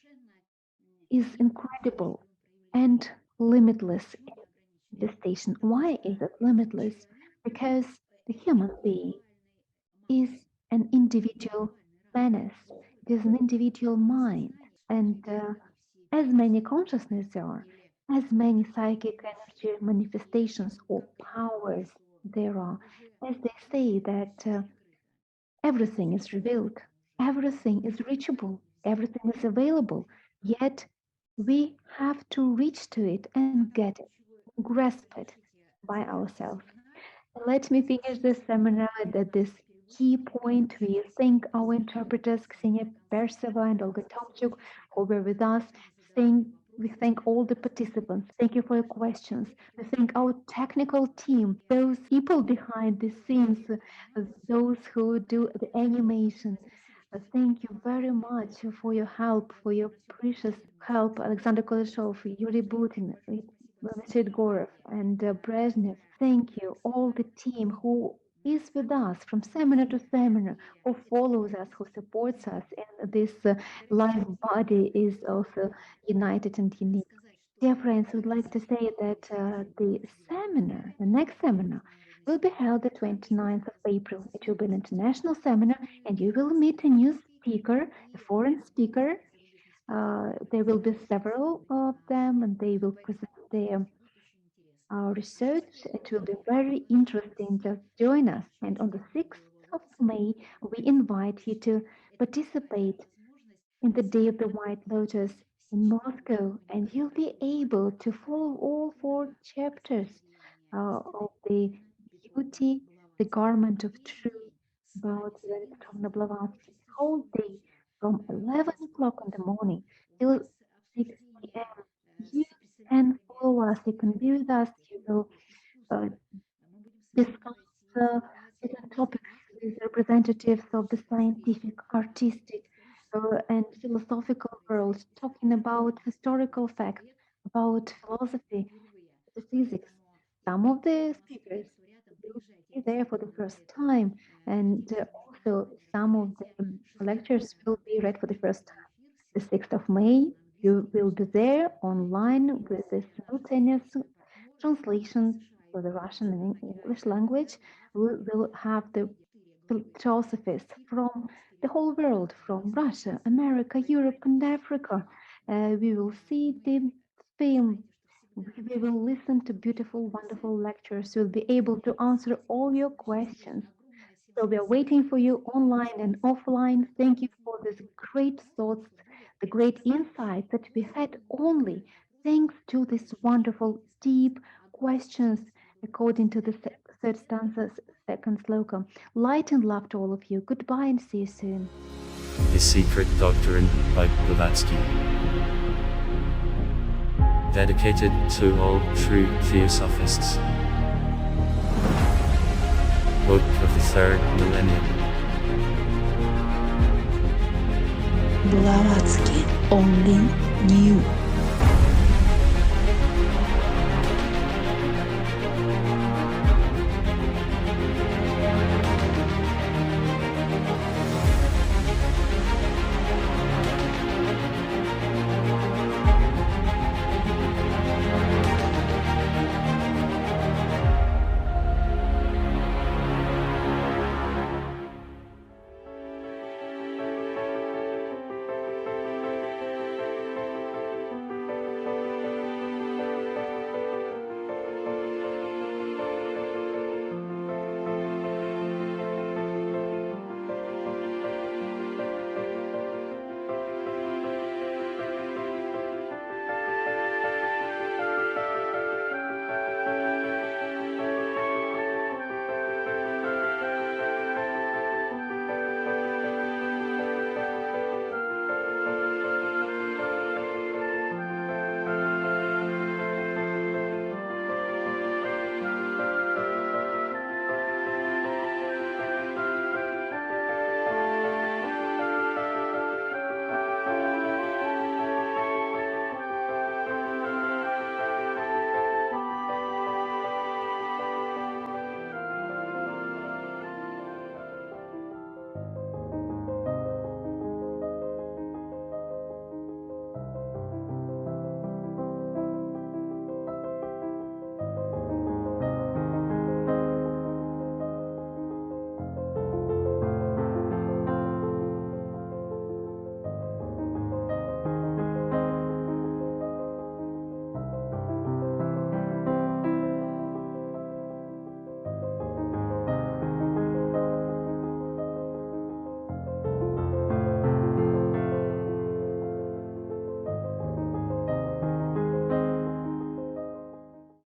is incredible and limitless in manifestation. Why is it limitless? Because the human being is an individual menace. It is an individual mind. And as many consciousness there are, as many psychic energy manifestations or powers there are, as they say that everything is revealed, everything is reachable, everything is available, yet we have to reach to it and get it, grasp it by ourselves. Let me finish this seminar at this key point. We thank our interpreters, Ksenia Perseva and Olga Tomchuk, who were with us. We thank all the participants. Thank you for your questions. We thank our technical team, those people behind the scenes, those who do the animation. Thank you very much for your help, for your precious help, Alexander Kuleshov, Yuri Butin, Vladimir Gorov, and Brezhnev. Thank you, all the team who is with us from seminar to seminar, who follows us, who supports us, and this live body is also united and unique. Dear friends, I would like to say that the seminar, the next seminar, will be held the 29th of April. It will be an international seminar, and you will meet a new speaker, a foreign speaker. There will be several of them, and they will present their research. It will be very interesting. Just join us. And on the 6th of May, we invite you to participate in the Day of the White Lotus in Moscow, and you'll be able to follow all four chapters of the beauty, the garment of truth about the Blavatsky whole day from 11 o'clock in the morning till 6 p.m. You can follow us, you can be with us, you will uh, discuss different topics with representatives of the scientific, artistic, and philosophical world, talking about historical facts, about philosophy, the physics. Some of the speakers will be there for the first time, and also some of the lectures will be read for the first time. The 6th of May, you will be there online with the simultaneous translations for the Russian and English language. We will have the Theosophists from the whole world, from Russia, America, Europe, and Africa. We will see the film We will listen to beautiful, wonderful lectures. We'll be able to answer all your questions. So we are waiting for you online and offline. Thank you for these great thoughts, the great insights that we had only thanks to these wonderful, deep questions according to the third stanza's second sloka. Light and love to all of you. Goodbye and see you soon. The Secret Doctrine by Blavatsky. Dedicated to all true Theosophists. Book of the Third Millennium. Blavatsky only knew